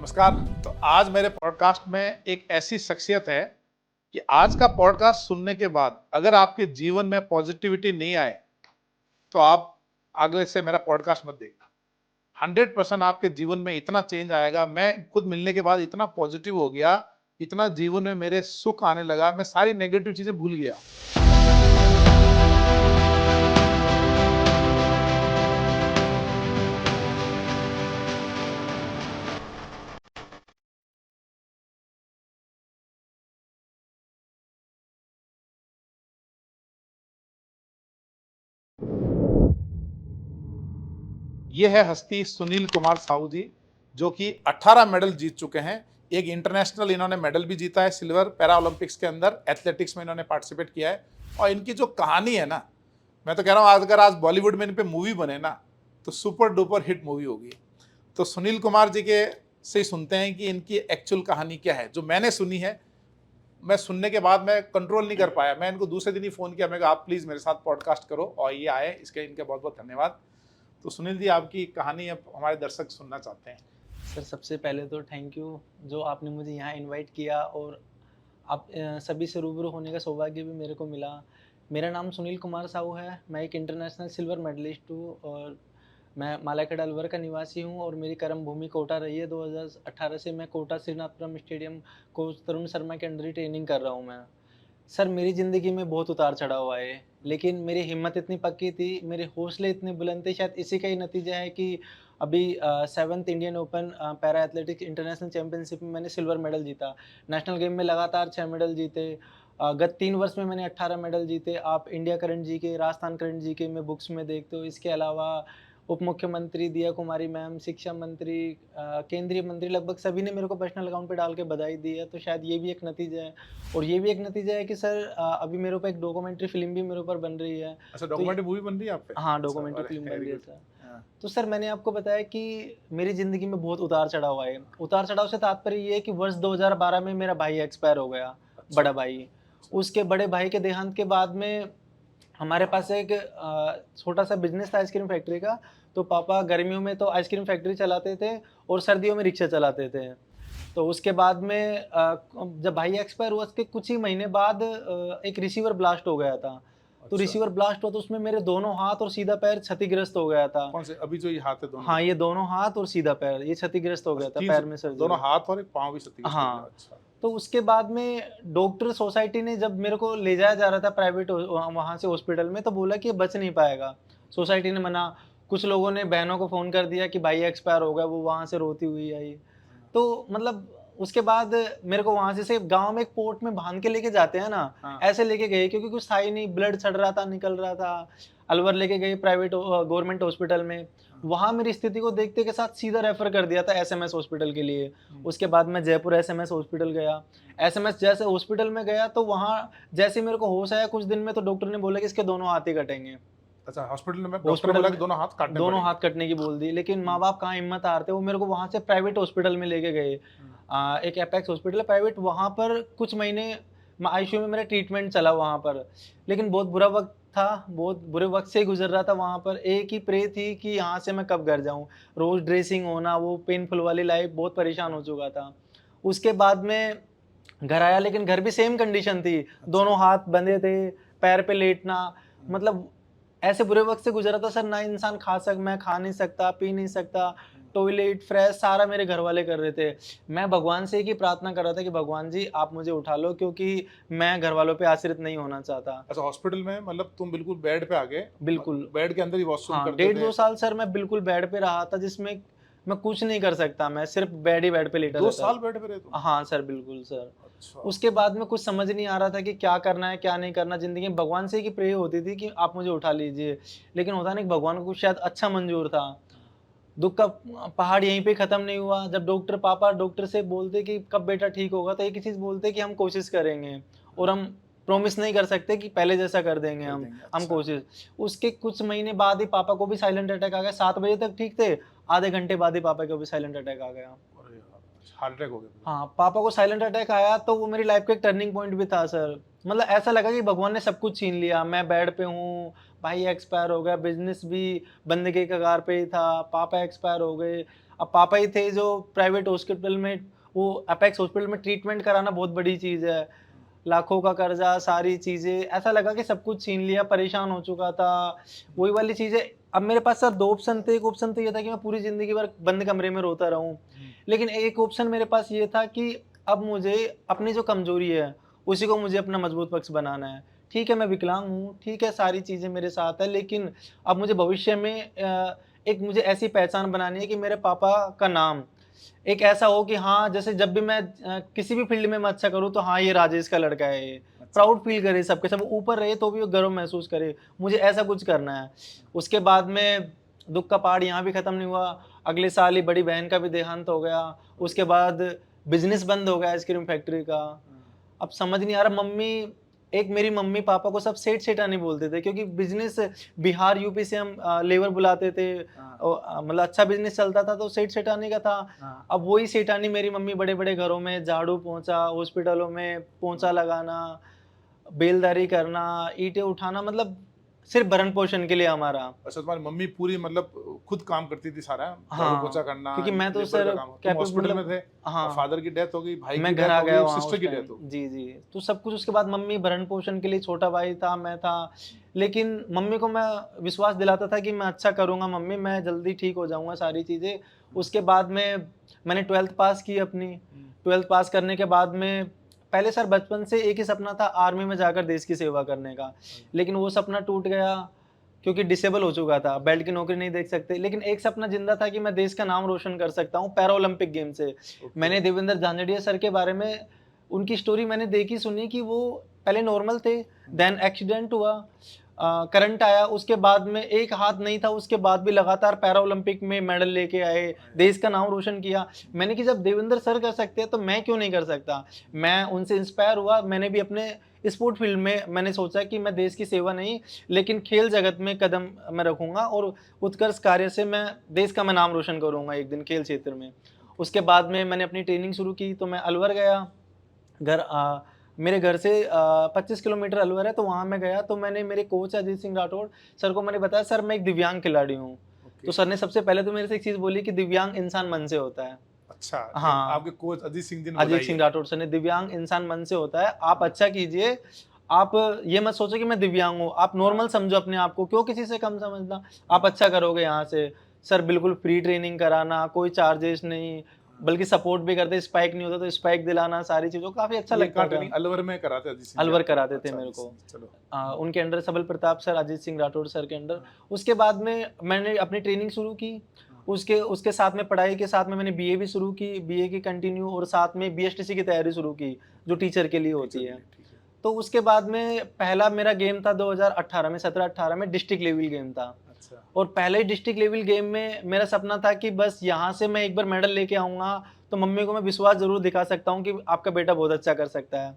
नमस्कार। तो आज मेरे पॉडकास्ट में एक ऐसी शख्सियत है कि आज का पॉडकास्ट सुनने के बाद अगर आपके जीवन में पॉजिटिविटी नहीं आए तो आप आगे से मेरा पॉडकास्ट मत देखना। 100% आपके जीवन में इतना चेंज आएगा। मैं खुद मिलने के बाद इतना पॉजिटिव हो गया, इतना जीवन में मेरे सुख आने लगा, मैं सारी नेगेटिव चीजें भूल गया। ये है हस्ती सुनील कुमार साहू जी, जो कि 18 मेडल जीत चुके हैं। एक इंटरनेशनल इन्होंने मेडल भी जीता है, सिल्वर, पैरा ओलंपिक्स के अंदर एथलेटिक्स में इन्होंने पार्टिसिपेट किया है। और इनकी जो कहानी है ना, मैं तो कह रहा हूँ अगर आज बॉलीवुड में इन पे मूवी बने ना तो सुपर डुपर हिट मूवी होगी। तो सुनील कुमार जी के से सुनते हैं कि इनकी एक्चुअल कहानी क्या है। जो मैंने सुनी है, मैं सुनने के बाद मैं कंट्रोल नहीं कर पाया। मैं इनको दूसरे दिन ही फ़ोन किया, मैं कहा आप प्लीज़ मेरे साथ पॉडकास्ट करो, और ये आए, इसके इनके बहुत बहुत धन्यवाद। तो सुनील जी, आपकी कहानी अब हमारे दर्शक सुनना चाहते हैं। सर, सबसे पहले तो थैंक यू जो आपने मुझे यहाँ इनवाइट किया और आप सभी से रूबरू होने का सौभाग्य भी मेरे को मिला। मेरा नाम सुनील कुमार साहू है। मैं एक इंटरनेशनल सिल्वर मेडलिस्ट हूँ और मैं मालाखेड़ा अलवर का निवासी हूँ और मेरी कर्म भूमि कोटा रही है। 2018 से मैं कोटा श्रीनाथपुरम स्टेडियम कोच तरुण शर्मा के अंडर ही ट्रेनिंग कर रहा हूँ मैं। सर, मेरी ज़िंदगी में बहुत उतार-चढ़ाव आए, लेकिन मेरी हिम्मत इतनी पक्की थी, मेरे हौसले इतने बुलंद थे, शायद इसी का ही नतीजा है कि अभी 7th Indian open para athletics international championship में मैंने सिल्वर मेडल जीता। नेशनल गेम में लगातार 6 मेडल जीते। गत 3 वर्ष में मैंने 18 मेडल जीते। आप India current GK, Rajasthan current GK में बुक्स में देखते हो। इसके अलावा उप मुख्यमंत्री दिया कुमारी मैम, शिक्षा मंत्री, केंद्रीय मंत्री, लगभग सभी ने मेरे को पर्सनल अकाउंट पे डाल के बधाई दी है, तो शायद ये भी एक नतीजा है। और ये भी एक नतीजा है कि सर अभी मेरे ऊपर एक डॉक्यूमेंट्री फ़िल्म भी मेरे ऊपर बन रही है। अच्छा, तो ये डॉक्यूमेंट्री मूवी बन रही है आप पे? हाँ, अच्छा, डॉक्यूमेंट्री अरे फ़िल्म बन वेरी रही है गुड। सर। हाँ, तो सर, मैंने आपको बताया कि मेरी ज़िंदगी में बहुत उतार-चढ़ाव आए। उतार-चढ़ाव से तात्पर्य ये है कि वर्ष 2012 में मेरा भाई एक्सपायर हो गया, अच्छा, बड़ा भाई। अच्छा, उसके बड़े भाई के देहांत के बाद में हमारे पास एक छोटा-सा बिज़नेस था आइसक्रीम फैक्ट्री का, तो पापा गर्मियों में तो आइसक्रीम फैक्ट्री चलाते थे और सर्दियों में रिक्शा चलाते थे। तो उसके बाद में जब भाई एक्सपायर हुआ उसके कुछ ही महीने बाद एक रिसीवर ब्लास्ट हो गया था। तो अच्छा। रिसीवर ब्लास्ट हुआ तो उसमें मेरे दोनों हाथ और सीधा पैर क्षतिग्रस्त हो गया था। कौन से अभी जो ये हाथ है दोनों हाँ, बताओ? ये दोनों हाथ और सीधा पैर ये क्षतिग्रस्त हो गया अच्छा, था, 3 पैर में सर्जरी। दोनों हाथ और एक पाँव भी क्षतिग्रस्त हो गया। हाँ, अच्छा, तो उसके बाद में डॉक्टर सोसाइटी ने जब मेरे को ले जाया जा रहा था प्राइवेट वहाँ से हॉस्पिटल में, तो बोला कि ये बच नहीं पाएगा। सोसाइटी ने मना, कुछ लोगों ने बहनों को फ़ोन कर दिया कि भाई एक्सपायर हो गया, वो वहाँ से रोती हुई आई। तो मतलब उसके बाद मेरे को वहाँ से गाँव में एक पोर्ट में बाँध के लेके जाते हैं ना, हाँ, ऐसे लेके गए क्योंकि कुछ था ही नहीं, ब्लड छड़ रहा था, निकल रहा था। अलवर लेके गए प्राइवेट गवर्नमेंट हॉस्पिटल में। हाँ, वहाँ मेरी स्थिति को देखते के साथ सीधा रेफ़र कर दिया था एसएमएस हॉस्पिटल के लिए। हुँ, उसके बाद मैं जयपुर एसएमएस हॉस्पिटल गया। एसएमएस जैसे हॉस्पिटल में गया तो वहाँ जैसे ही मेरे को होश आया कुछ दिन में, तो डॉक्टर ने बोला कि इसके दोनों हाथ ही कटेंगे। अच्छा, हॉस्पिटल में डॉक्टर ने हॉस्पिटल बोला कि में दोनों हाथ काटने दोनों हाथ पड़ेंगे। कटने की बोल दी, लेकिन हुँ, माँ-बाप कहाँ हिम्मत हारते, वो मेरे को वहाँ से प्राइवेट हॉस्पिटल में लेके गए। हुँ, एक एपेक्स हॉस्पिटल है प्राइवेट, वहाँ पर कुछ महीने आईसीयू में मेरा ट्रीटमेंट चला वहाँ पर। लेकिन बहुत बुरा वक़्त था, बहुत बुरे वक़्त से ही गुज़र रहा था वहाँ पर। एक ही प्रे थी कि यहाँ से मैं कब घर जाऊँ। रोज़ ड्रेसिंग होना, वो पेनफुल वाली लाइफ़, बहुत परेशान हाँ, हो चुका था। उसके बाद में घर आया, लेकिन घर भी सेम कंडीशन थी। अच्छा, दोनों हाथ बंधे थे, पैर पे लेटना, हाँ, मतलब ऐसे बुरे वक़्त से गुज़रा था सर, ना इंसान मैं खा नहीं सकता, पी नहीं सकता, हुँ, टॉयलेट, फ्रेश सारा मेरे घरवाले कर रहे थे। मैं भगवान से एक ही प्रार्थना कर रहा था कि भगवान जी आप मुझे उठा लो, क्योंकि मैं घरवालों पे आश्रित नहीं होना चाहता। अच्छा, हॉस्पिटल में मतलब तुम बिल्कुल बेड पे आ गए, बिल्कुल। बेड के अंदर ही वॉशरूम हाँ, करते डेढ़ थे? 2 साल सर मैं बिल्कुल बेड पे रहा था, जिसमें मैं कुछ नहीं कर सकता, मैं सिर्फ़ बेड पे लेटा 2 रहता साल बेड पे रहे तुम? था। हाँ सर, बिल्कुल सर। अच्छा, उसके बाद में कुछ समझ नहीं आ रहा था कि क्या करना है, क्या नहीं करना ज़िंदगी में। भगवान से ही प्रे होती थी कि आप मुझे उठा लीजिए। लेकिन होता नहीं, भगवान को कुछ शायद अच्छा मंज़ूर था। हाँ, दुःख का पहाड़ यहीं पे ख़त्म नहीं हुआ। जब पापा डॉक्टर से बोलते कि कब बेटा ठीक होगा, तो एक ही चीज़ बोलते कि हम कोशिश करेंगे और हाँ, हम प्रॉमिस नहीं कर सकते कि पहले जैसा कर देंगे कर हम। देंगे, हम अच्छा। कोशिश। उसके कुछ महीने बाद ही पापा को भी साइलेंट अटैक आ गया। 7 बजे तक ठीक थे, आधे घंटे बाद ही पापा को भी साइलेंट अटैक आ गया। अरे यार! हार्ट अटैक हो गया फिर? हाँ, पापा को साइलेंट अटैक आया तो वो मेरी लाइफ़ का एक टर्निंग पॉइंट भी था सर। मतलब ऐसा लगा कि भगवान ने सब कुछ छीन लिया। मैं बेड पे हूँ, भाई एक्सपायर हो गया, बिज़नेस भी बंद के कगार पे ही था, पापा एक्सपायर हो गए। अब पापा ही थे जो प्राइवेट हॉस्पिटल में, वो अपेक्स हॉस्पिटल में ट्रीटमेंट कराना बहुत बड़ी चीज़ है। लाखों का कर्जा, सारी चीज़ें, ऐसा लगा कि सब कुछ छीन लिया, परेशान हो चुका था। वही वाली चीज़ें, अब मेरे पास सर 2 ऑप्शन थे। एक ऑप्शन तो ये था कि मैं पूरी ज़िंदगी भर बंद कमरे में रोता रहूँ। लेकिन एक ऑप्शन मेरे पास ये था कि अब मुझे अपनी जो कमज़ोरी है, उसी को मुझे अपना मजबूत पक्ष बनाना है। ठीक है, मैं विकलांग हूँ, ठीक है, सारी चीज़ें मेरे साथ है, लेकिन अब मुझे भविष्य में एक मुझे ऐसी पहचान बनानी है कि मेरे पापा का नाम एक ऐसा हो कि हाँ, जैसे जब भी मैं किसी भी फ़ील्ड में मैं अच्छा करूँ तो हाँ, ये राजेश का लड़का है ये। प्राउड फ़ील करे सबके सब, ऊपर रहे तो भी वो गर्व महसूस करे। मुझे ऐसा कुछ करना है। उसके बाद में दुःख का पहाड़ यहाँ भी ख़त्म नहीं हुआ। अगले साल ही बड़ी बहन का भी देहांत हो गया। उसके बाद बिज़नेस बंद हो गया आइसक्रीम फैक्ट्री का। अब समझ नहीं आ रहा, एक मेरी मम्मी-पापा को सब सेठ-सेठानी बोलते थे, क्योंकि बिज़नेस बिहार, यूपी से हम लेबर बुलाते थे। मतलब अच्छा बिज़नेस चलता था तो सेठ-सेठानी का था। अब वही सेठानी मेरी मम्मी बड़े-बड़े घरों में झाड़ू-पोंछा, हॉस्पिटलों में पोंछा लगाना, बेलदारी करना, ईंटें उठाना, मतलब सिर्फ़ भरण-पोषण के लिए हमारा। अच्छा, तुम्हारी मम्मी पूरी मतलब खुद काम करती थी सारा, झाड़ू पोछा हाँ, करना, क्योंकि मैं तो लेबर का सर काम। तुम हॉस्पिटल में मतलब थे और हाँ। फादर की डेथ हो गई, भाई की मैं घर डेथ आ हो गया गई, वहाँ सिस्टर उस की टाइम। डेथ हो गई। जी, जी। तो सब कुछ उसके बाद मम्मी भरण-पोषण के लिए, छोटा भाई था, मैं था। लेकिन मम्मी को मैं विश्वास दिलाता था कि मैं अच्छा करूँगा मम्मी, मैं जल्दी ठीक हो जाऊँगा, सारी चीज़ें। उसके बाद में मैंने 12th पास की अपनी। 12th पास करने के बाद में पहले सर बचपन से एक ही सपना था, आर्मी में जाकर देश की सेवा करने का। लेकिन वो सपना टूट गया क्योंकि डिसेबल हो चुका था, बेल्ट की नौकरी नहीं देख सकते। लेकिन एक सपना ज़िंदा था कि मैं देश का नाम रोशन कर सकता हूँ पैरा ओलंपिक गेम से। ओके। मैंने देवेंद्र झांझड़िया सर के बारे में, उनकी स्टोरी मैंने देखी सुनी कि वो पहले नॉर्मल थे, देन एक्सीडेंट हुआ, करंट आया, उसके बाद में एक हाथ नहीं था, उसके बाद भी लगातार पैरा ओलंपिक में मेडल लेके आए, देश का नाम रोशन किया। मैंने कि जब देवेंद्र सर कर सकते हैं तो मैं क्यों नहीं कर सकता? मैं उनसे इंस्पायर हुआ, मैंने भी अपने स्पोर्ट फील्ड में मैंने सोचा कि मैं देश की सेवा नहीं, लेकिन खेल जगत में कदम मैं रखूँगा और उत्कर्ष कार्य से मैं देश का मैं नाम रोशन करूँगा एक दिन खेल क्षेत्र में। उसके बाद में मैंने अपनी ट्रेनिंग शुरू की, तो मैं अलवर गया। मेरे घर से 25 किलोमीटर अलवर है, तो वहाँ मैं गया, तो मैंने मेरे कोच अजीत सिंह राठौड़ सर को मैंने बताया, सर मैं एक दिव्यांग खिलाड़ी हूँ। तो सर ने सबसे पहले तो मेरे से एक चीज़ बोली कि दिव्यांग इंसान मन से होता है। अच्छा, ये हाँ, आपके कोच अजीत सिंह जी ने अजीत बताई सिंह है। राठौड़ सर ने, दिव्यांग इंसान मन से होता है, आप अच्छा कीजिए। आप ये मत सोचो कि मैं दिव्यांग हूँ, आप नॉर्मल समझो अपने आप को, क्यों किसी से कम समझना? आप अच्छा करोगे यहाँ से। सर बिल्कुल फ्री ट्रेनिंग कराना, कोई चार्जेस नहीं, बल्कि सपोर्ट भी करते, स्पाइक नहीं होता तो स्पाइक दिलाना, सारी चीज़ों काफ़ी अच्छा ये लगता कहाँ था। ट्रेनिंग अलवर में कराते अजीत सिंह जी अलवर आपको? कराते थे अच्छा, मेरे अजीत को। सिंह जी, चलो। उनके अंडर सबल प्रताप सर, अजीत सिंह राठौड़ सर के अंडर। उसके बाद में मैंने अपनी ट्रेनिंग शुरू की। उसके उसके साथ में पढ़ाई के साथ में मैंने बीए भी शुरू की, बीए की कंटिन्यू, और साथ में बीएसटीसी की तैयारी शुरू की, जो टीचर के लिए टीचर होती के है। लिए, ठीक है। तो उसके बाद में पहला मेरा गेम था 2018 में, 17-18 में डिस्ट्रिक्ट लेवल गेम था। अच्छा। और पहले ही डिस्ट्रिक्ट लेवल गेम में मेरा सपना था कि बस यहाँ से मैं एक बार मेडल लेके आऊँगा, तो मम्मी को मैं विश्वास ज़रूर दिखा सकता हूँ कि आपका बेटा बहुत अच्छा कर सकता है।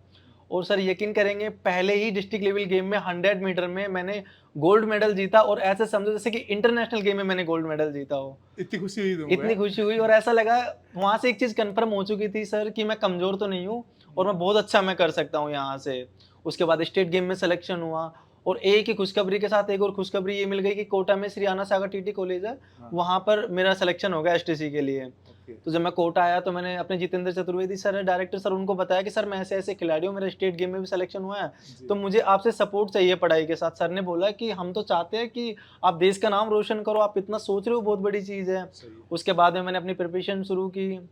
और सर यकीन करेंगे, पहले ही डिस्ट्रिक्ट लेवल गेम में 100 मीटर में मैंने गोल्ड मेडल जीता, और ऐसे समझो जैसे कि इंटरनेशनल गेम में मैंने गोल्ड मेडल जीता हो। इतनी खुशी हुई तुमको, इतनी हैं? खुशी हुई, और ऐसा लगा वहाँ से एक चीज़ कन्फर्म हो चुकी थी सर कि मैं कमज़ोर तो नहीं हूँ और मैं बहुत अच्छा मैं कर सकता हूँ यहाँ से। उसके बाद स्टेट गेम में सिलेक्शन हुआ, और एक ही खुशखबरी के साथ एक और खुशखबरी ये मिल गई कि कोटा में श्री अन्ना सागर टीटी कॉलेज है, हाँ। वहाँ पर मेरा सिलेक्शन हो गया एसटीसी के लिए। ओके। तो जब मैं कोटा आया तो मैंने अपने जितेंद्र चतुर्वेदी सर है डायरेक्टर सर, उनको बताया कि सर मैं ऐसे-ऐसे खिलाड़ी हूँ, मेरा स्टेट गेम में भी सिलेक्शन हुआ है, जी। तो मुझे आपसे सपोर्ट चाहिए पढ़ाई के साथ। सर ने बोला कि हम तो चाहते हैं कि आप देश का नाम रोशन करो, आप इतना सोच रहे हो, बहुत बड़ी चीज़ है। सही है। उसके बाद में मैंने अपनी प्रिपरेशन शुरू की।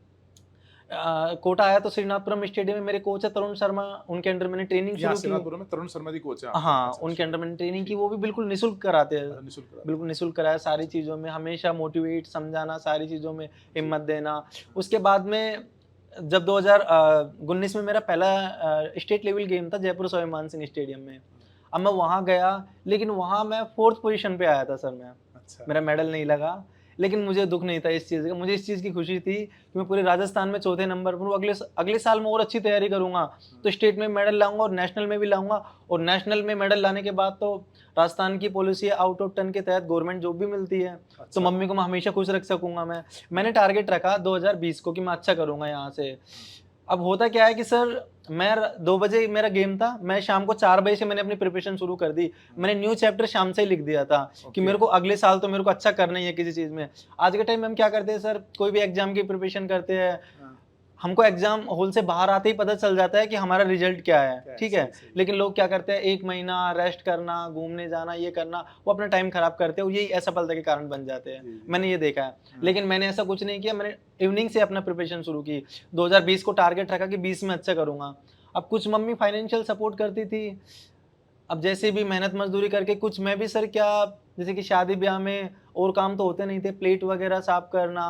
कोटा आया तो श्रीनाथपुरम स्टेडियम में मेरे कोच है तरुण शर्मा, उनके अंडर मैंने ट्रेनिंग यहाँ शुरू की। सेनापुर में तरुण शर्मा जी कोच हैं आपके? हाँ, अच्छा, उनके अंडर मैंने ट्रेनिंग की, ठीक। वो भी बिल्कुल निःशुल्क कराते हैं। अच्छा, निःशुल्क कराते बिल्कुल हैं। निःशुल्क कराया, सारी चीज़ों में हमेशा मोटिवेट, समझाना, सारी चीज़ों में जी। हिम्मत देना। उसके बाद में जब 2019 में मेरा पहला स्टेट लेवल गेम था जयपुर स्वाभिमान सिंह स्टेडियम में। अब मैं वहाँ गया, लेकिन वहाँ मैं 4th पोज़ीशन पे आया था सर मैं। अच्छा। मेरा मेडल नहीं लगा, लेकिन मुझे दुःख नहीं था इस चीज़ का, मुझे इस चीज़ की खुशी थी कि मैं पूरे राजस्थान में चौथे नंबर पर हूँ। अगले साल मैं और अच्छी तैयारी करूँगा, तो स्टेट में मेडल लाऊँगा और नेशनल में भी लाऊँगा, और नेशनल में मेडल लाने के बाद तो राजस्थान की पॉलिसी है, आउट ऑफ 10 के तहत गवर्नमेंट जॉब भी मिलती है, तो अच्छा। मम्मी को मैं हमेशा खुश रख सकूँगा मैं। मैंने टारगेट रखा 2020 को कि मैं अच्छा करूँगा यहाँ से। अब होता क्या है कि सर मैं 2 बजे मेरा गेम था, मैं शाम को 4 बजे से मैंने अपनी प्रिपरेशन शुरू कर दी। मैंने न्यू चैप्टर शाम से ही लिख दिया था कि ओके। मेरे को अगले साल तो मेरे को अच्छा करना ही है किसी चीज़ में। आज के टाइम में हम क्या करते हैं सर, कोई भी एग्ज़ाम की प्रिपरेशन करते हैं, हाँ, हमको एग्ज़ाम हॉल से बाहर आते ही पता चल जाता है कि हमारा रिज़ल्ट क्या है, क्या है, ठीक है? सही, सही। लेकिन लोग क्या करते हैं 1 महीना रेस्ट करना, घूमने जाना, ये करना, वो अपना टाइम खराब करते हैं और यही असफलता के कारण बन जाते हैं। जी, जी। मैंने ये देखा है। हाँ, लेकिन मैंने ऐसा कुछ नहीं किया, मैंने इवनिंग से अपना प्रिपरेशन शुरू की। 2020 को टारगेट रखा कि 20 में अच्छा करूँगा। अब कुछ मम्मी फाइनेंशियल सपोर्ट करती थी, अब जैसे भी मेहनत मज़दूरी करके कुछ मैं भी सर क्या, जैसे कि शादी-ब्याह में और काम तो होते नहीं थे, प्लेट वगैरह साफ़ करना,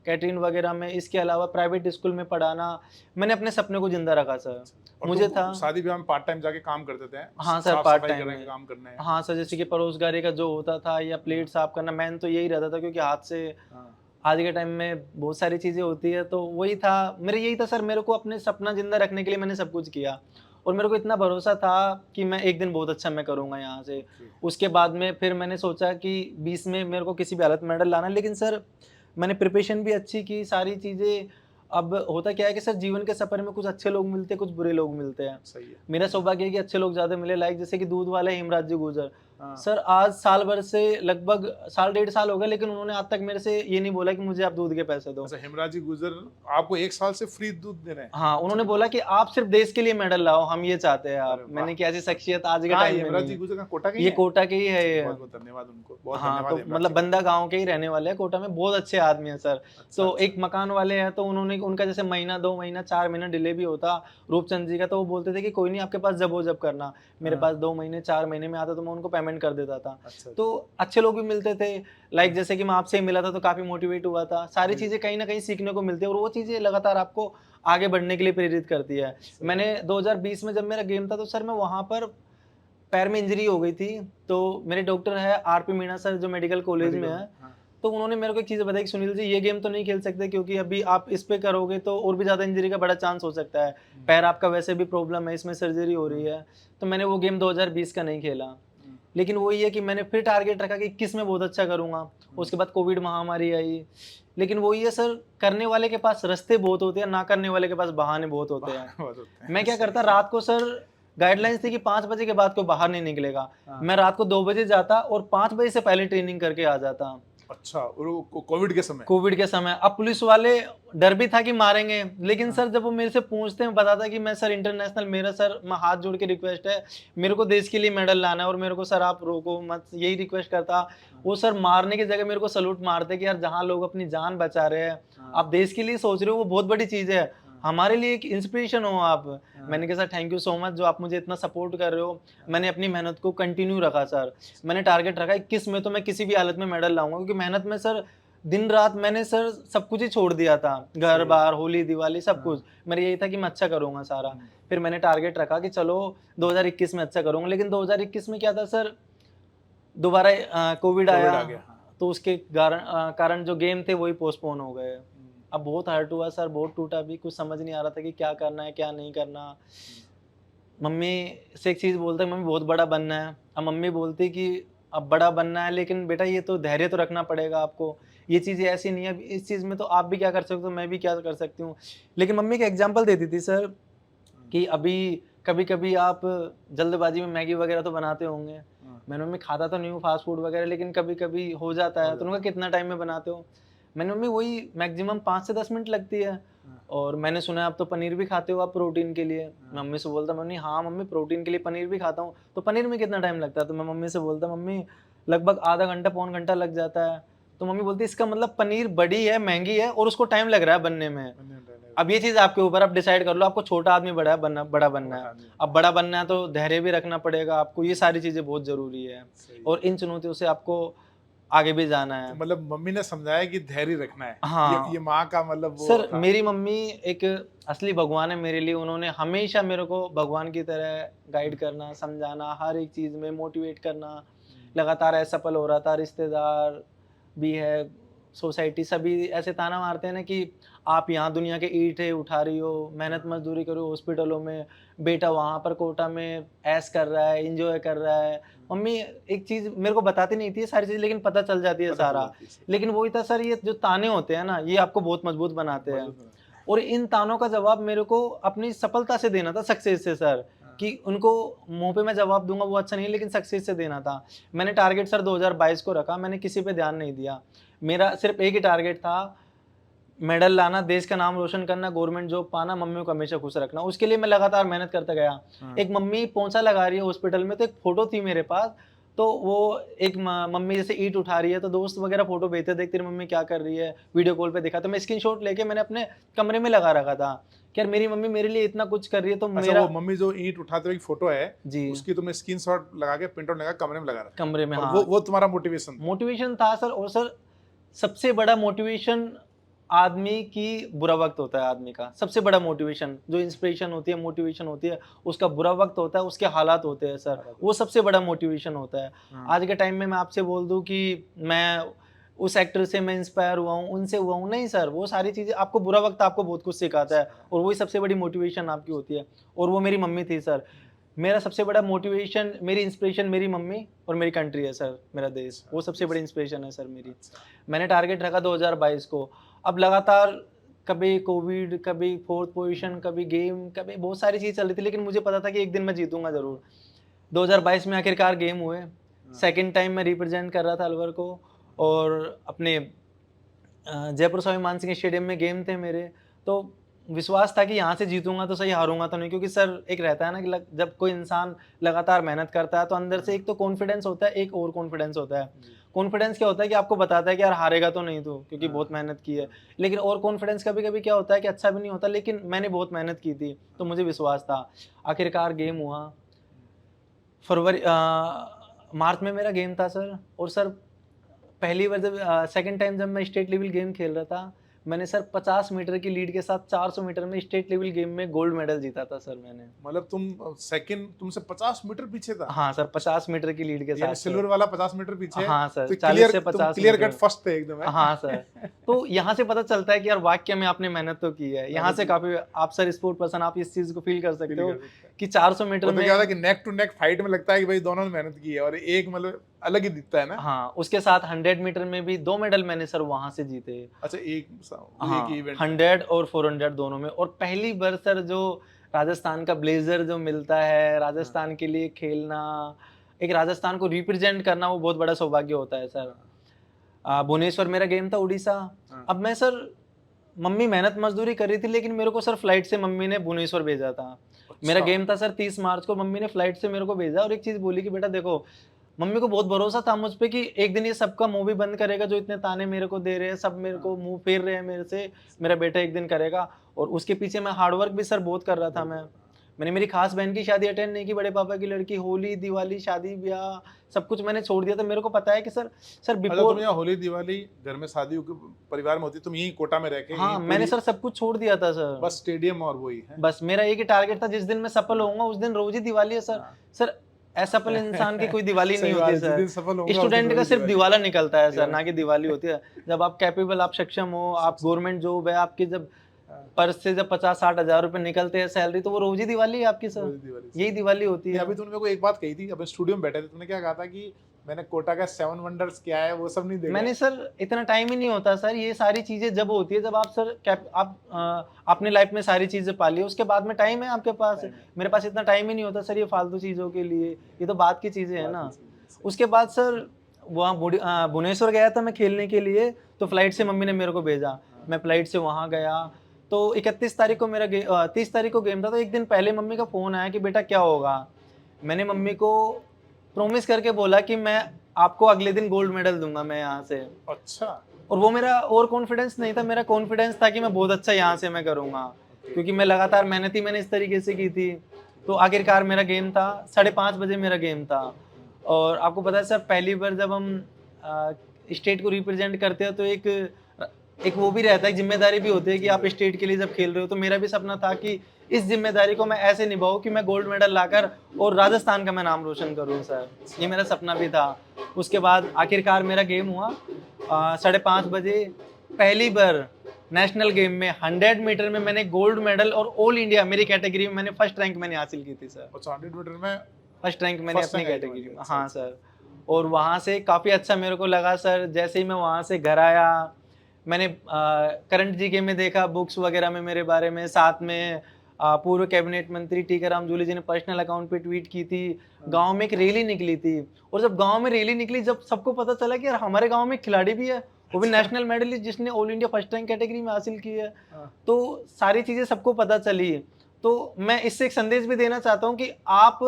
कैटरिंग वगैरह में, इसके अलावा प्राइवेट स्कूल में पढ़ाना, मैंने अपने सपने को ज़िंदा रखा सर। और मुझे तुम था शादी ब्याह में पार्ट टाइम जाके काम करते थे, हाँ सर, साफ पार्ट सफाई टाइम करने में। का काम करने हैं। हाँ सर, जैसे कि परोसगारी का जो होता था या प्लेट साफ़ करना, मेन तो यही रहता था क्योंकि हाथ से हाँ, आज के टाइम में बहुत सारी चीज़ें होती है, तो वही था, मेरा यही था सर, मेरे को अपने सपना ज़िंदा रखने के लिए मैंने सब कुछ किया और मेरे को इतना भरोसा था कि मैं एक दिन बहुत अच्छा मैं करूँगा यहाँ से। ओके। उसके बाद में फिर मैंने सोचा कि 20 में मेरे को किसी भी हालत में मेडल लाना है, लेकिन सर मैंने प्रिपरेशन भी अच्छी की, सारी चीज़ें। अब होता क्या है कि सर जीवन के सफ़र में कुछ अच्छे लोग मिलते हैं, कुछ बुरे लोग मिलते हैं। सही है। मेरा सौभाग्य है कि अच्छे लोग ज़्यादा मिले, लाइक जैसे कि दूध वाले हिमराज जी गुर्जर। हाँ, सर आज साल भर से लगभग साल डेढ़ साल हो गए, लेकिन उन्होंने आज तक मेरे से ये नहीं बोला कि मुझे आप दूध के पैसे दो। अच्छा, हेमराज जी गुजर आपको 1 साल से फ्री दूध दे रहे हैं? हाँ, उन्होंने अच्छा, बोला कि आप सिर्फ देश के लिए मेडल लाओ, हम ये चाहते हैं अरे आप। वाह! मैंने कहा ऐसी शख्सियत आज के कहाँ है टाइम ये में हेमराज नहीं जी है। गुजर, कहाँ कोटा के ही ये हैं? कोटा के ही है ये। बहुत-बहुत धन्यवाद उनको, बहुत हाँ, धन्यवाद तो हेमराज मतलब जी का। बंदा गाँव के ही रहने वाले हैं, कोटा में बहुत अच्छे आदमी हैं सर। अच्छा, तो अच्छा। एक मकान वाले हैं, तो उन्होंने उनका जैसे महीना, 2 महीना, 4 महीना डिले भी होता रूपचंद जी का, तो वो बोलते थे कि कोई नहीं, आपके पास जब हो जब करना। मेरे हाँ, पास 2 महीने, 4 महीने में आता तो मैं उनको पेमेंट कर देता था। अच्छा, तो अच्छा। अच्छे लोग भी मिलते थे, लाइक हाँ, जैसे कि मैं आपसे ही मिला था तो काफ़ी मोटिवेट हुआ था। सारी जी, चीज़ें कहीं न कहीं सीखने को मिलती है और वो चीज़ें लगातार आपको आगे बढ़ने के लिए प्रेरित करती है। सही है। मैंने 2020 में जब मेरा गेम था तो सर मैं वहाँ पर पैर में इंजरी हो गई थी, तो मेरे डॉक्टर है आरपी मीणा सर जो मेडिकल कॉलेज में मेडिकल में, है, हाँ, तो उन्होंने मेरे को एक चीज़ बताई कि सुनील जी ये गेम तो नहीं खेल सकते क्योंकि अभी आप इस पे करोगे तो और भी ज़्यादा इंजरी का बड़ा चांस हो सकता है। हुँ, पैर आपका वैसे भी प्रॉब्लम है, इसमें सर्जरी हो रही हुँ, है। तो मैंने वो गेम 2020 का नहीं खेला। हुँ, लेकिन वही है कि मैंने फिर टारगेट रखा कि 21 में बहुत अच्छा करूँगा। हुँ। उसके बाद कोविड महामारी आई। लेकिन वही है सर, करने वाले के पास रास्ते बहुत होते हैं, ना करने वाले के पास बहाने बहुत होते हैं। बहुत होते हैं, मैं क्या सही करता है। रात को सर, गाइडलाइंस थी कि 5 बजे के बाद कोई बाहर नहीं निकलेगा। हाँ, मैं रात को 2 बजे जाता और 5 बजे से पहले ट्रेनिंग करके आ जाता। अच्छा, और वो कोविड के समय? कोविड के समय अब पुलिस वाले डर भी था कि मारेंगे, लेकिन हाँ, सर जब वो मेरे से पूछते हैं, बताता कि मैं सर इंटरनेशनल, मेरा सर मैं हाथ जोड़ के रिक्वेस्ट है, मेरे को देश के लिए मेडल लाना है और मेरे को सर आप रोको मत, यही रिक्वेस्ट करता। हाँ, वो सर मारने की जगह मेरे को सैल्यूट मारते कि यार जहाँ लोग अपनी जान बचा रहे हैं, हाँ, आप देश के लिए सोच रहे हो, वो बहुत बड़ी चीज़ है। हाँ, हमारे लिए एक इंस्पिरेशन हो आप। हाँ, मैंने कहा sir thank you so much जो आप मुझे इतना सपोर्ट कर रहे हो। हाँ, मैंने अपनी मेहनत को कंटिन्यू रखा सर। मैंने टारगेट रखा 21 में तो मैं किसी भी हालत में मेडल लाऊँगा, क्योंकि मेहनत में सर दिन-रात मैंने सर सब कुछ ही छोड़ दिया था। सही है। घर-बार, होली, दिवाली सब हाँ, कुछ। मेरा यही था कि मैं अच्छा करूँगा सारा। हुँ, फिर मैंने टारगेट रखा कि चलो 2021 में अच्छा करूँगा। लेकिन 2021 में क्या था सर, दोबारा कोविड आया, कोविड आ गया, हाँ। तो उसके कारण जो गेम थे वही पोस्टपोन हो गए। हुँ, अब बहुत हर्ट हुआ सर, बहुत टूटा भी, कुछ समझ नहीं आ रहा था कि क्या करना है, क्या नहीं करना। हुँ, मम्मी से एक चीज़ बोलता मम्मी बहुत बड़ा बनना है। अब मम्मी बोलती कि अब बड़ा बनना है, लेकिन बेटा ये तो धैर्य तो रखना पड़ेगा आपको। ये चीज़ें ऐसी नहीं है, अब इस चीज़ में तो आप भी क्या कर सकते हो, मैं भी क्या कर सकती हूँ। लेकिन मम्मी एक एग्ज़ाम्पल देती थी सर हाँ, कि अभी कभी-कभी आप जल्दबाज़ी में मैगी वग़ैरह तो बनाते होंगे। हाँ, मैंने मम्मी खाता तो नहीं हूँ फ़ास्ट फ़ूड वग़ैरह, लेकिन कभी-कभी हो जाता हो है। तो उन्होंने जाता कहा कितना टाइम में बनाते हो? मैंने मम्मी वही मैक्सिमम 5 से 10 मिनट लगती है। है। हाँ, और मैंने सुना है आप तो पनीर भी खाते हो आप प्रोटीन के लिए। हाँ, मैं मम्मी से बोलता मम्मी हाँ मम्मी प्रोटीन के लिए पनीर भी खाता हूँ। तो पनीर में कितना टाइम लगता है? तो मैं मम्मी से बोलता मम्मी लगभग आधा घंटा पौन घंटा लग जाता है। तो मम्मी बोलती इसका मतलब पनीर बड़ी है, महँगी है और उसको टाइम लग रहा है बनने में। बने रहने अब ये चीज़ आपके ऊपर, आप डिसाइड कर लो आपको छोटा आदमी बड़ा बनना है। बढ़ा नहीं अब बड़ा बनना है तो धैर्य भी रखना पड़ेगा आपको, ये सारी चीज़ें बहुत ज़रूरी है। सही और है। इन चुनौतियों से आपको आगे भी जाना तो है। मतलब मम्मी ने समझाया कि धैर्य रखना है। ये हाँ। माँ का मतलब वो सर था। मेरी मम्मी एक असली भगवान है मेरे लिए। उन्होंने हमेशा मेरे को भगवान की तरह गाइड हुँ, करना, समझाना, हर एक चीज़ में मोटिवेट करना। हुँ, लगातार असफल हो रहा था, रिश्तेदार भी है, सोसाइटी सभी ऐसे ताना मारते हैं ना कि आप यहाँ दुनिया के ईंटें उठा रही हो, मेहनत हाँ, मज़दूरी कर रही हो हॉस्पिटलों में, बेटा वहाँ पर कोटा में ऐश कर रहा है, एन्जॉय कर रहा है। हुँ, मम्मी एक चीज़ मेरे को बताती नहीं थी ये सारी चीज़, लेकिन पता चल जाती है पता चल सारा। जाती है, सही। लेकिन वही था सर, ये जो ताने होते हैं ना, ये आपको बहुत मजबूत बनाते हैं। मज़बूत बनाते हैं। और इन तानों का जवाब मेरे को अपनी सफलता से देना था, सक्सेस से सर, कि उनको मुंह पे मैं जवाब दूंगा वो अच्छा नहीं, लेकिन सक्सेस से देना था। मैंने टारगेट सर 2022 को रखा, मैंने किसी पे ध्यान नहीं दिया। मेरा सिर्फ एक ही टारगेट था, मेडल लाना, देश का नाम रोशन करना, गवर्नमेंट जॉब पाना, मम्मी को हमेशा खुश रखना। उसके लिए मैं लगातार मेहनत करता गया। एक मम्मी पोंछा लगा रही है हॉस्पिटल में, तो एक फोटो थी मेरे पास, तो वो एक मम्मी जैसे ईंट उठा रही है, तो दोस्त वगैरह फोटो भेजते, देख तेरी मम्मी क्या कर रही है, वीडियो कॉल पे दिखा, तो मैं स्क्रीनशॉट लेके मैंने अपने कमरे में लगा रखा था कि यार मेरी मम्मी मेरे लिए इतना कुछ कर रही है, तो अच्छा, मेरा वो मम्मी जो ईंट उठाते हुए फोटो है, जी उसकी तुमने स्क्रीनशॉट लगा के प्रिंट आउट लगा कमरे में लगा रखा कमरे में, और हाँ वो तुम्हारा मोटिवेशन था। मोटिवेशन था सर। और सर सबसे बड़ा मोटिवेशन आदमी की बुरा वक्त होता है, आदमी का सबसे बड़ा मोटिवेशन, जो इंस्पिरेशन होती है, मोटिवेशन होती है, उसका बुरा वक्त होता है, उसके हालात होते हैं सर, वो सबसे बड़ा मोटिवेशन होता है। आज के टाइम में मैं आपसे बोल दूं कि मैं उस एक्टर से मैं इंस्पायर हुआ हूँ, उनसे हुआ हूँ, नहीं सर, वो सारी चीज़ें, आपको बुरा वक्त आपको बहुत कुछ सिखाता है, और वही सबसे बड़ी मोटिवेशन आपकी होती है, और वो मेरी मम्मी थी सर। मेरा सबसे बड़ा मोटिवेशन, मेरी इंस्पिरेशन मेरी मम्मी और मेरी कंट्री है सर, मेरा देश, वो सबसे बड़ी इंस्पिरेशन है सर मेरी। मैंने टारगेट रखा 2022 को, अब लगातार कभी कोविड, कभी फोर्थ पोजीशन, कभी गेम, कभी बहुत सारी चीज़ चल रही थी, लेकिन मुझे पता था कि एक दिन मैं जीतूंगा ज़रूर। 2022 में आखिरकार गेम हुए, सेकंड टाइम मैं रिप्रेजेंट कर रहा था अलवर को, और अपने जयपुर स्वामी मान सिंह स्टेडियम में गेम थे मेरे, तो विश्वास था कि यहाँ से जीतूंगा तो सही, हारूंगा तो नहीं, क्योंकि सर एक रहता है ना कि जब कोई इंसान लगातार मेहनत करता है तो अंदर से एक तो कॉन्फिडेंस होता है, एक और कॉन्फिडेंस होता है। कॉन्फिडेंस क्या होता है कि आपको बताता है कि यार हारेगा तो नहीं तू, क्योंकि बहुत मेहनत की है। लेकिन और कॉन्फिडेंस कभी कभी क्या होता है कि अच्छा भी नहीं होता, लेकिन मैंने बहुत मेहनत की थी तो मुझे विश्वास था। आखिरकार गेम हुआ, फरवरी मार्च में मेरा गेम था सर। और सर पहली बार जब सेकंड टाइम जब मैं स्टेट लेवल गेम खेल रहा था, मैंने सर 50 मीटर की लीड के साथ 400 मीटर में स्टेट लेवल गेम में गोल्ड मेडल जीता था सर मैंने। मतलब तुम सेकंड तुमसे 50 मीटर पीछे था। हाँ सर, 50 मीटर की लीड के यानी साथ सिल्वर सर। वाला 50 मीटर पीछे है, हाँ सर, तो 40 क्लियर, से तुम 50 क्लियर मीटर। कट फर्स्ट थे एकदम है। हाँ सर, तो यहाँ से पता चलता है कि यार वाकई में आपने मेहनत तो की है। यहाँ से काफी, आप सर स्पोर्ट पर्सन, आप इस चीज को फील कर सकते हो कि 400 मीटर वो तो में, क्या होता है कि नेक टू नेक फाइट में लगता है कि भाई दोनों ने मेहनत की है, और एक मतलब अलग ही दिखता है ना। हाँ उसके साथ 100 मीटर में भी 2 मेडल मैंने सर वहां से जीते। अच्छा, एक हाँ, ही इवेंट 100 और 400 दोनों में। और पहली बार सर जो राजस्थान का ब्लेजर जो मिलता है, राजस्थान के लिए खेलना, एक राजस्थान को रिप्रेजेंट करना, वो बहुत बड़ा सौभाग्य होता है सर। भुवनेश्वर मेरा गेम था, उड़ीसा। अब मैं सर, मम्मी मेहनत मजदूरी कर रही थी, लेकिन मेरे को सर फ्लाइट से मम्मी ने भुवनेश्वर भेजा था। मेरा गेम था सर 30 मार्च को, मम्मी ने फ्लाइट से मेरे को भेजा, और एक चीज बोली कि बेटा देखो, मम्मी को बहुत भरोसा था मुझ पे कि एक दिन ये सबका मुंह भी बंद करेगा, जो इतने ताने मेरे को दे रहे हैं, सब मेरे को मुंह फेर रहे हैं मेरे से, मेरा बेटा एक दिन करेगा। और उसके पीछे मैं हार्डवर्क भी सर बहुत कर रहा था। मैंने मेरी खास बहन की शादी अटेंड नहीं की, बड़े पापा की लड़की, होली दिवाली शादी ब्याह सब कुछ मैंने छोड़ दिया था। मेरे को पता है कि सर अच्छा, बिफोर, तुम यहाँ होली दिवाली घर में शादी परिवार में होती, तुम यही कोटा में रह के हाँ मैंने सर सब कुछ छोड़ दिया था सर, बस स्टेडियम और वही है। बस मेरा एक ही टारगेट था, जिस दिन मैं सफल होऊंगा उस दिन रोज ही दिवाली है सर। सर असफल इंसान की कोई दिवाली नहीं होती सर, स्टूडेंट का सिर्फ दिवाला निकलता है सर, ना कि दिवाली होती है। जब आप कैपेबल, आप सक्षम हो, आप गवर्नमेंट जॉब है आपकी, जब पर्स से जब 50-60 हजार रुपए निकलते हैं सैलरी, तो वो रोज ही दिवाली है आपकी सर, यही दिवाली होती है। अभी तुमने मेरे को एक बात कही थी, अब स्टूडियो में बैठे थे, तुमने क्या कहा था कि मैंने कोटा का 7 वंडर्स क्या है वो सब नहीं देखा। मैंने सर इतना टाइम ही नहीं होता सर, ये सारी चीजें जब होती है, जब आप सर आप अपने लाइफ में सारी चीजें पाली, उसके बाद में टाइम है आपके पास। मेरे पास इतना टाइम ही नहीं होता सर ये फालतू चीजों के लिए, ये तो बात की चीजें है ना। उसके बाद सर वहाँ भुवनेश्वर गया था मैं खेलने के लिए, तो फ्लाइट से मम्मी ने मेरे को भेजा, मैं फ्लाइट से वहाँ गया। तो 31 तारीख को मेरा 30 तारीख को गेम था, तो एक दिन पहले मम्मी का फोन आया कि बेटा क्या होगा। मैंने मम्मी को प्रॉमिस करके बोला कि मैं आपको अगले दिन गोल्ड मेडल दूंगा मैं यहाँ से। अच्छा, और वो मेरा और कॉन्फिडेंस नहीं था, मेरा कॉन्फिडेंस था कि मैं बहुत अच्छा यहाँ से मैं करूँगा, क्योंकि मैं लगातार मेहनत ही मैंने इस तरीके से की थी। तो आखिरकार मेरा गेम था 5:30 बजे मेरा गेम था। और आपको पता है सर, पहली बार जब हम स्टेट को रिप्रेजेंट करते हैं तो एक वो भी रहता है, जिम्मेदारी भी होती है कि आप स्टेट के लिए जब खेल रहे हो। तो मेरा भी सपना था कि इस जिम्मेदारी को मैं ऐसे निभाऊं कि मैं गोल्ड मेडल लाकर और राजस्थान का मैं नाम रोशन करूं सर, ये मेरा सपना भी था। उसके बाद आखिरकार मेरा गेम हुआ 5:30 बजे। पहली बार नेशनल गेम में 100 मीटर में मैंने गोल्ड मेडल, और ऑल इंडिया मेरी कैटेगरी में मैंने फर्स्ट रैंक मैंने हासिल की थी सर। 100 मीटर में फर्स्ट रैंक मैंने First अपनी rank आई कैटेगरी में, तुम्हारी, हाँ अच्छा। सर। और वहाँ से काफ़ी अच्छा मेरे को लगा सर। जैसे ही मैं वहाँ से घर आया, मैंने करंट जीके में देखा, बुक्स वगैरह में मेरे बारे में, साथ में पूर्व कैबिनेट मंत्री टीकाराम जूली जी ने पर्सनल अकाउंट पे ट्वीट की थी। गांव में एक रैली निकली थी, और जब गांव में रैली निकली, जब सबको पता चला कि यार हमारे गांव में एक खिलाड़ी भी है, वो भी नेशनल मेडलिस्ट जिसने all India first rank category में हासिल की है, तो सारी चीजें सबको पता चली। तो मैं इससे एक संदेश भी देना चाहता हूँ कि आप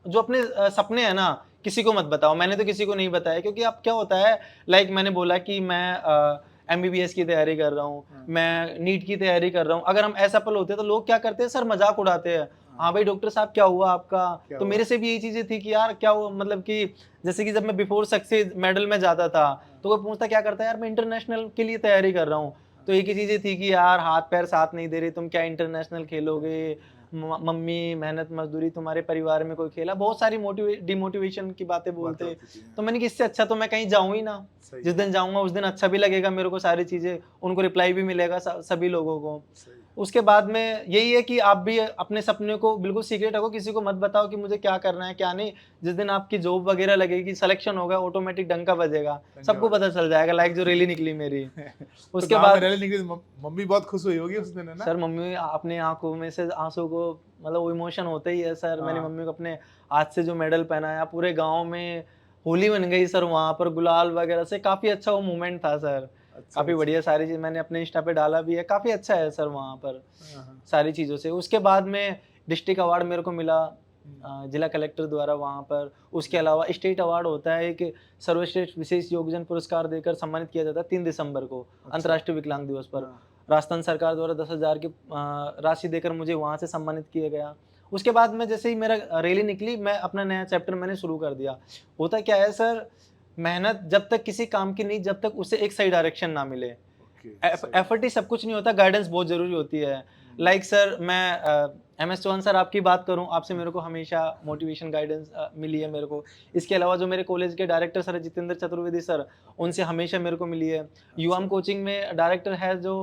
जो अपने सपने हैं ना, किसी को मत बताओ। मैंने तो किसी को नहीं बताया, क्योंकि अब क्या होता है, लाइक मैंने बोला कि मैं एमबीबीएस की तैयारी कर रहा हूँ, मैं नीट की तैयारी कर रहा हूँ। अगर हम असफल होते हैं तो लोग क्या करते हैं सर, मजाक उड़ाते हैं। हाँ भाई डॉक्टर साहब क्या हुआ आपका? तो मेरे से भी यही चीजें थी कि यार क्या हुआ, मतलब कि जैसे कि जब मैं बिफोर सक्सेस मेडल में जाता था, तो कोई पूछता क्या करता है, यार मैं इंटरनेशनल के लिए तैयारी कर रहा हूँ। तो एक ही चीजें थी कि यार हाथ पैर साथ नहीं दे रहे, तुम क्या इंटरनेशनल खेलोगे, मम्मी मेहनत मजदूरी, तुम्हारे परिवार में कोई खेला, बहुत सारी डिमोटिवेशन की बातें बोलते। तो मैंने कि इससे अच्छा तो मैं कहीं जाऊं ही ना, जिस दिन जाऊंगा उस दिन अच्छा भी लगेगा मेरे को, सारी चीजें उनको रिप्लाई भी मिलेगा सभी लोगों को। उसके बाद में यही है कि आप भी अपने सपने को बिल्कुल सीक्रेट रखो, किसी को मत बताओ कि मुझे क्या करना है क्या नहीं। जिस दिन आपकी जॉब वगैरह लगेगी, सिलेक्शन होगा, ऑटोमेटिक डंका बजेगा, सबको पता चल जाएगा, लाइक जो रैली निकली मेरी। उसके तो बाद रैली निकली, मम्मी बहुत खुश हुई होगी उस दिन, है ना? सर मम्मी अपने आंखों में से आंसू को, मतलब वो इमोशन होता ही है सर। मैंने मम्मी को अपने हाथ से जो मेडल पहनाया, पूरे गांव में होली बन गई सर, वहां पर गुलाल वगैरह से, काफी अच्छा वो मोमेंट था सर। काफी बढ़िया, सारी चीज मैंने अपने इंस्टा पे डाला भी है, काफी अच्छा है सर वहां पर सारी चीजों से। उसके बाद में डिस्ट्रिक्ट अवार्ड मेरे को मिला जिला कलेक्टर द्वारा वहां पर। उसके अलावा स्टेट अवार्ड होता है, एक सर्वश्रेष्ठ विशेष योगदान पुरस्कार देकर सम्मानित किया जाता है 3 दिसंबर को, अंतर्राष्ट्रीय विकलांग दिवस पर। राजस्थान सरकार द्वारा 10,000 की राशि देकर मुझे वहां से सम्मानित किया गया। उसके बाद में जैसे ही मेरा रैली निकली, मैं अपना नया चैप्टर मैंने शुरू कर दिया। होता क्या है सर, मेहनत जब तक किसी काम की नहीं, जब तक उसे एक सही डायरेक्शन ना मिले। एफर्ट ही सब कुछ नहीं होता, गाइडेंस बहुत जरूरी होती है। लाइक सर मैं MS चौहान सर आपकी बात करूं, आपसे मेरे को हमेशा मोटिवेशन गाइडेंस मिली है मेरे को। इसके अलावा जो मेरे कॉलेज के director sir Jitendra Chaturvedi sir, उनसे हमेशा मेरे को मिली है। युवाम कोचिंग में डायरेक्टर है जो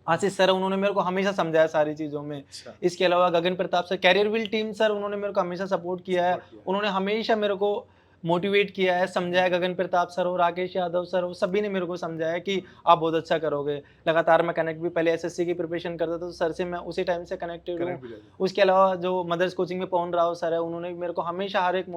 आशीष सर, उन्होंने मेरे को हमेशा समझाया सारी चीजों में। इसके अलावा Gagan Pratap sir, Careerwill team sir, उन्होंने मेरे को हमेशा सपोर्ट किया है। उन्होंने हमेशा मेरे को मोटिवेट किया है, समझाया। गगन प्रताप सर हो, राकेश यादव सर हो, सभी ने मेरे को समझाया कि आप बहुत अच्छा करोगे। लगातार मैं कनेक्ट भी, पहले एसएससी की प्रिपरेशन करता था, तो सर से मैं उसी टाइम से कनेक्टेड हूँ। उसके अलावा जो मदर्स कोचिंग में पवन राव सर है, उन्होंने भी मेरे को हमेशा हर एक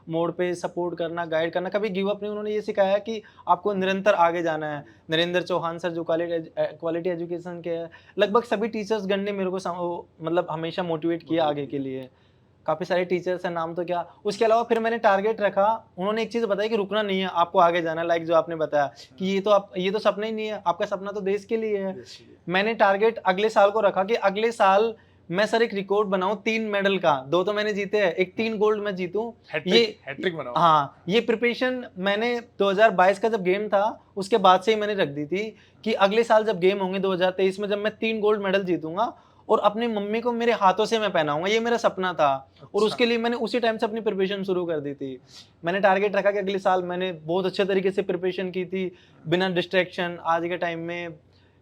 मोड पे सपोर्ट करना, गाइड करना, कभी गिव अप नहीं। उन्होंने ये सिखाया कि आपको निरंतर आगे जाना है। नरेंद्र चौहान सर जो क्वालिटी एजुकेशन के हैं, लगभग सभी टीचर्स गण ने मेरे को मतलब हमेशा मोटिवेट किया आगे के लिए। काफी सारे टीचर्स हैं, नाम तो क्या। उसके अलावा फिर मैंने टारगेट रखा, उन्होंने एक चीज बताई कि रुकना नहीं है, आपको आगे जाना है। लाइक जो आपने बताया कि ये तो सपना ही नहीं है, आपका सपना तो देश के लिए है। मैंने टारगेट अगले साल को रखा कि अगले साल मैं सर एक रिकॉर्ड बनाऊं 3 मेडल का। 2 तो मैंने जीते हैं, एक 3 गोल्ड मैं जीतूं। ये हैट्रिक बनाओ। हाँ, ये प्रिपरेशन मैंने 2022 का जब गेम था उसके बाद से ही मैंने रख दी थी कि अगले साल जब गेम होंगे 2023 में, जब मैं 3 गोल्ड मेडल जीतूंगा और अपनी मम्मी को मेरे हाथों से मैं पहनाऊंगा, ये मेरा सपना था। और उसके लिए मैंने उसी टाइम से अपनी प्रिपरेशन शुरू कर दी थी। मैंने टारगेट रखा कि अगले साल, मैंने बहुत अच्छे तरीके से प्रिपरेशन की थी, बिना डिस्ट्रैक्शन। आज के टाइम में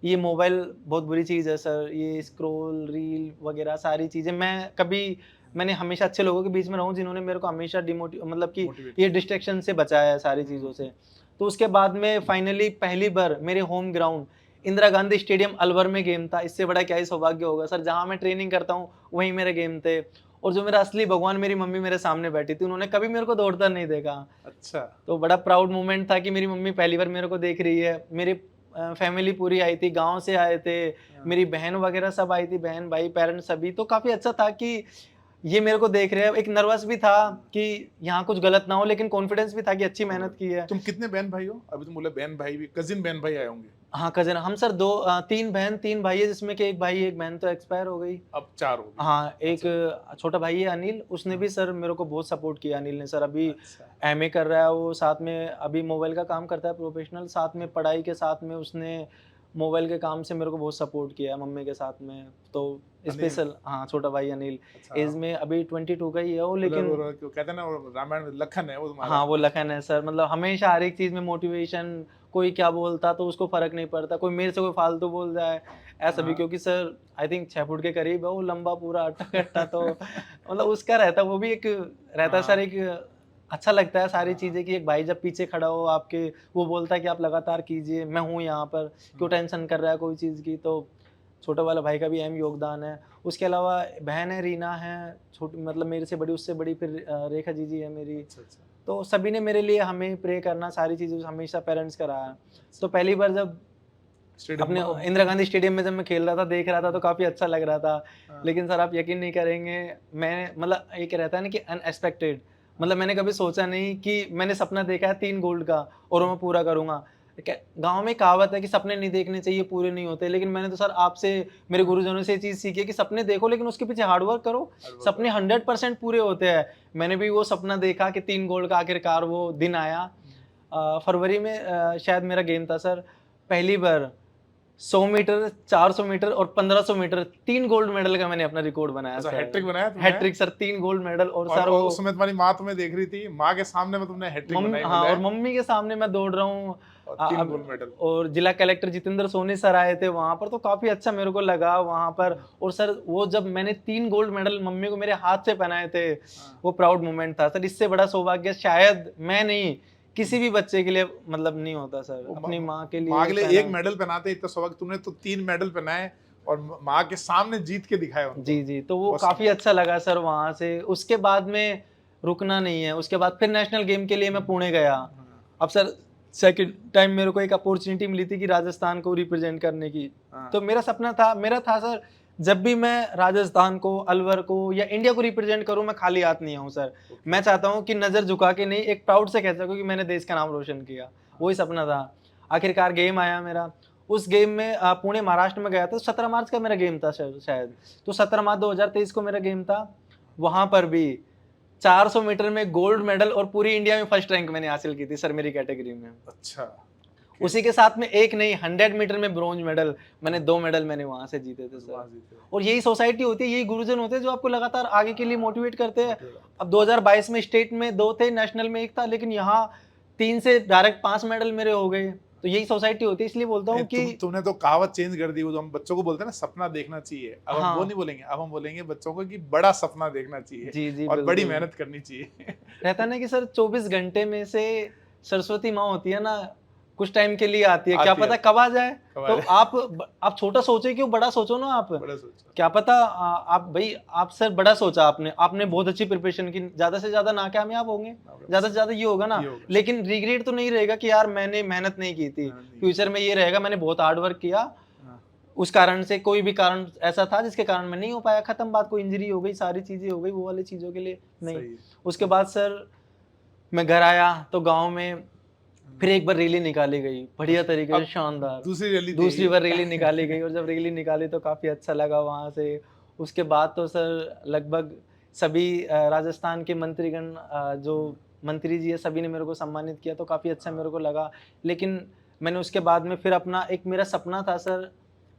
ये मोबाइल बहुत बुरी चीज़ है सर, ये स्क्रॉल रील वगैरह सारी चीज़ें, मैंने हमेशा अच्छे लोगों के बीच में रहूं जिन्होंने मेरे को हमेशा मतलब कि ये डिस्ट्रैक्शन से बचाया है सारी चीज़ों से। तो उसके बाद में फाइनली पहली बार मेरे home ground Indira Gandhi stadium Alwar में गेम था। इससे बड़ा क्या ही सौभाग्य होगा सर, जहां मैं ट्रेनिंग करता हूँ वहीं मेरे गेम थे। और जो मेरा असली भगवान, मेरी मम्मी मेरे सामने बैठी थी, उन्होंने कभी मेरे को दौड़ता नहीं देखा। अच्छा। तो बड़ा प्राउड मोमेंट था कि मेरी मम्मी पहली बार मेरे को देख रही है। मेरी फैमिली पूरी आई थी, गांव से आए थे, मेरी बहन वगैरह सब आई थी, बहन भाई पेरेंट्स सभी। तो काफी अच्छा था कि ये मेरे को देख रहे हैं। एक नर्वस भी था कि यहाँ कुछ गलत ना हो, लेकिन कॉन्फिडेंस भी था कि अच्छी मेहनत की है। तुम कितने बहन भाई हो? अभी तुम बोले बहन भाई भी, कजिन बहन भाई आए होंगे। हाँ कजन, हम सर 3 बहन 3 भाई है, जिसमें कि एक भाई एक बहन तो एक्सपायर हो गई, अब 4 हो गए। हाँ एक छोटा भाई है अनिल, उसने भी सर मेरे को बहुत सपोर्ट किया। अनिल ने सर अभी MA कर रहा है वो, साथ में अभी मोबाइल का काम करता है प्रोफेशनल, साथ में पढ़ाई के साथ में उसने मोबाइल के काम से मेरे को बहुत सपोर्ट किया है मम्मी के साथ में। तो स्पेशल, हाँ छोटा भाई अनिल, एज में अभी 22 का ही है वो, लेकिन कहते हैं ना रामायण में लखन है वो तुम्हारा। हाँ वो लखन है सर, मतलब हमेशा हर एक चीज में मोटिवेशन। कोई क्या बोलता तो उसको फर्क नहीं पड़ता, कोई मेरे से कोई फालतू बोल जाए ऐसा भी, क्योंकि सर आई थिंक 6 फुट के करीब है वो, लंबा पूरा अट्टा कट्टा, तो मतलब उसका रहता, वो भी एक रहता सर, एक अच्छा लगता है सारी हाँ। चीज़ें कि एक भाई जब पीछे खड़ा हो आपके, वो बोलता है कि आप लगातार कीजिए, मैं हूँ यहाँ पर, क्यों टेंशन कर रहा है कोई चीज़ की। तो छोटे वाला भाई का भी अहम योगदान है। उसके अलावा बहन है, रीना है, छोटी मतलब मेरे से बड़ी, उससे बड़ी फिर रेखा जीजी है मेरी। अच्छा अच्छा तो सभी ने मेरे लिए हमें प्रे करना, सारी चीज़ें हमेशा पेरेंट्स का रहा है। तो पहली बार जब स्टेडियम अपने में। इंदिरा गांधी स्टेडियम में जब मैं खेल रहा था, देख रहा था, तो काफ़ी अच्छा लग रहा था। हाँ, लेकिन सर आप यकीन नहीं करेंगे, मैं मतलब एक रहता है ना कि अनएक्सपेक्टेड, हाँ, मतलब मैंने कभी सोचा नहीं कि मैंने सपना देखा है 3 गोल्ड का और वो मैं पूरा करूँगा। गाँव में कहावत है कि सपने नहीं देखने चाहिए, पूरे नहीं होते। लेकिन मैंने तो सर आपसे, मेरे गुरुजनों से ये चीज़ सीखी है कि सपने देखो लेकिन उसके पीछे हार्ड वर्क करो, हर बार सपने 100% पूरे होते हैं। मैंने भी वो सपना देखा कि 3 गोल्ड का आखिरकार वो दिन आया। फरवरी में शायद मेरा गेम था सर, पहली बार 100 मीटर, 400 मीटर और 1500 मीटर 3 गोल्ड मेडल का मैंने अपना रिकॉर्ड बनाया अच्छा, सर। हैट्रिक बनाया तुमने? हैट्रिक सर, 3 गोल्ड मेडल और और सर वो उस समय तुम्हारी माँ तुम्हें देख रही थी, माँ के सामने में तुमने हैट्रिक बनाई हाँ, बोले और हैं? मम्मी के सामने मैं दौड़ रहा हूँ। और 3 अब गोल्ड मेडल। और जिला कलेक्टर जितेंद्र सोनी सर आए थे वहाँ पर, तो काफ़ी अच्छा मेरे को लगा वहाँ पर। और सर वो जब मैंने 3 गोल्ड मेडल मम्मी को मेरे हाथ से पहनाए थे, हाँ। वो प्राउड मोमेंट था सर। इससे बड़ा सौभाग्य शायद मैं नहीं, किसी भी बच्चे के लिए मतलब नहीं होता सर, वो अपनी माँ के माँ लिए के लिए एक पहना। मेडल पहनाते इतना सौभाग्य, तुमने तो 3 मेडल पहनाए और माँ के सामने जीत के दिखाए उनको। जी, जी। तो वो बहुत काफ़ी शानदार। अच्छा लगा सर वहाँ से। उसके बाद में रुकना नहीं है, उसके बाद फिर नेशनल गेम के लिए मैं पुणे गया। हाँ, अब सर सेकंड टाइम मेरे को एक अपॉर्च्युनिटी मिली थी कि राजस्थान को रिप्रेजेंट करने की। हाँ, तो मेरा था सर, जब भी मैं राजस्थान को, अलवर को या इंडिया को रिप्रेजेंट करूँ, मैं खाली हाथ नहीं आऊँ सर। ओके। मैं चाहता हूँ कि नज़र झुका के नहीं, एक प्राउड से कह सकूँ कि मैंने देश का नाम रोशन किया। वही सपना था। आखिरकार गेम आया मेरा। उस गेम में पुणे महाराष्ट्र में गया था, 17 मार्च का मेरा गेम था शायद। तो 17 मार्च 2023 को मेरा गेम था। वहाँ पर भी 400 मीटर में गोल्ड मेडल और पूरी इंडिया में फर्स्ट रैंक मैंने हासिल की थी सर, मेरी कैटेगरी में। अच्छा। उसी के साथ में एक नहीं, 100 मीटर में ब्रॉन्ज मेडल, मैंने 2 मेडल मैंने वहाँ से जीते थे वहाँ सर। जीते। और यही सोसाइटी होती है, यही गुरुजन होते हैं जो आपको लगातार आगे के लिए मोटिवेट करते हैं। मोटिवेट। अब 2022 में स्टेट में 2 थे, नेशनल में 1 था, लेकिन यहाँ 3 से डायरेक्ट 5 मेडल मेरे हो गए। तो यही सोसाइटी होती है, इसलिए बोलता नहीं, हूँ कि तुमने तो कहावत चेंज कर दी। वो जो हम बच्चों को बोलते हैं ना, सपना देखना चाहिए, अब हम वो हाँ। नहीं बोलेंगे, अब हम बोलेंगे बच्चों को कि बड़ा सपना देखना चाहिए जी, जी, और बड़ी बिल्कुल। मेहनत करनी चाहिए। रहता है ना कि सर 24 घंटे में से सरस्वती माँ होती है ना, कुछ टाइम के लिए आती है, क्या आती है, पता कब आ जाए। कब आ तो जाए। आप छोटा सोचे क्यों, बड़ा सोचो ना आप। बड़ा सोचा। क्या पता आप भाई, आप सर बड़ा सोचा आपने, आपने बहुत अच्छी प्रिपरेशन की, ज्यादा से ज्यादा नाकामयाब होंगे, ज्यादा से ज्यादा ये होगा ना। ये होगा। लेकिन रिग्रेट तो नहीं रहेगा कि यार मैंने मेहनत नहीं की थी। हाँ, नहीं। फ्यूचर में ये रहेगा मैंने बहुत हार्ड वर्क किया, हाँ, उस कारण से कोई भी कारण ऐसा था जिसके कारण मैं नहीं हो पाया, खत्म बात। कोई इंजरी हो गई, सारी चीजें हो गई, वो वाली चीजों के लिए नहीं। सही। उसके बाद सर मैं घर आया तो गाँव में फिर एक बार रैली निकाली गई, बढ़िया तरीके से, अब शानदार। दूसरी रैली थी। दूसरी बार रैली निकाली गई और जब रैली निकाली तो काफ़ी अच्छा लगा वहाँ से। उसके बाद तो सर लगभग सभी राजस्थान के मंत्रीगण, जो मंत्री जी हैं, सभी ने मेरे को सम्मानित किया, तो काफ़ी अच्छा मेरे को लगा। लेकिन मैंने उसके बाद में फिर अपना एक मेरा सपना था सर,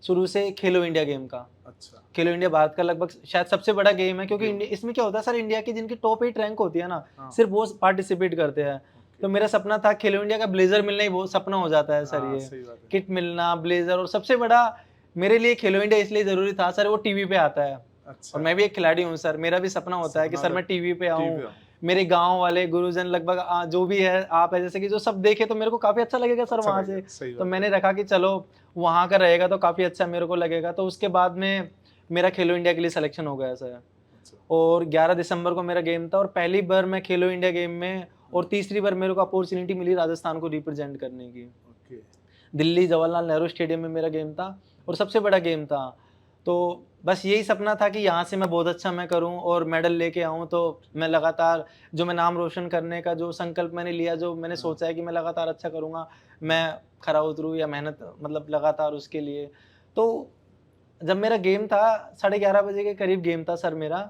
शुरू से खेलो इंडिया गेम का। अच्छा। खेलो इंडिया भारत का लगभग शायद सबसे बड़ा गेम है, क्योंकि गेम। इसमें क्या होता है सर, इंडिया की जिनकी टॉप 8 रैंक होती है ना, हाँ। सिर्फ वो पार्टिसिपेट करते हैं। तो मेरा सपना था खेलो इंडिया का ब्लेजर मिलना ही बहुत सपना हो जाता है सर। हाँ, ये सही बात है। किट मिलना, ब्लेजर, और सबसे बड़ा मेरे लिए खेलो इंडिया इसलिए जरूरी था सर, वो टीवी पे आता है। अच्छा। और मैं भी एक खिलाड़ी हूँ सर, मेरा भी सपना होता है कि सपना सर मैं टीवी पे टीवी आऊँ, पे आऊँ। मेरे गांव वाले गुरुजन लगभग जो भी है, आप है जैसे कि, जो सब देखे तो मेरे को काफी अच्छा लगेगा सर अच्छा वहां लगेगा, से। सही तो बात मैंने है। रखा कि चलो वहां का रहेगा तो काफी अच्छा मेरे को लगेगा। तो उसके बाद में मेरा खेलो इंडिया के लिए सिलेक्शन हो गया सर। अच्छा। और 11 दिसंबर को मेरा गेम था, और पहली बार मैं खेलो इंडिया गेम में, और तीसरी बार मेरे को अपॉर्चुनिटी मिली राजस्थान को रिप्रेजेंट करने की। ओके। दिल्ली जवाहरलाल नेहरू स्टेडियम में मेरा गेम था, और सबसे बड़ा गेम था। तो बस यही सपना था कि यहाँ से मैं बहुत अच्छा मैं करूँ और मेडल लेके आऊँ। तो मैं लगातार, जो मैं नाम रोशन करने का जो संकल्प मैंने लिया, जो मैंने हाँ। सोचा है कि मैं लगातार अच्छा करूँगा, मैं खरा उतरूँ या मेहनत मतलब लगातार उसके लिए। तो जब मेरा गेम था, 11:30 बजे के करीब गेम था सर मेरा।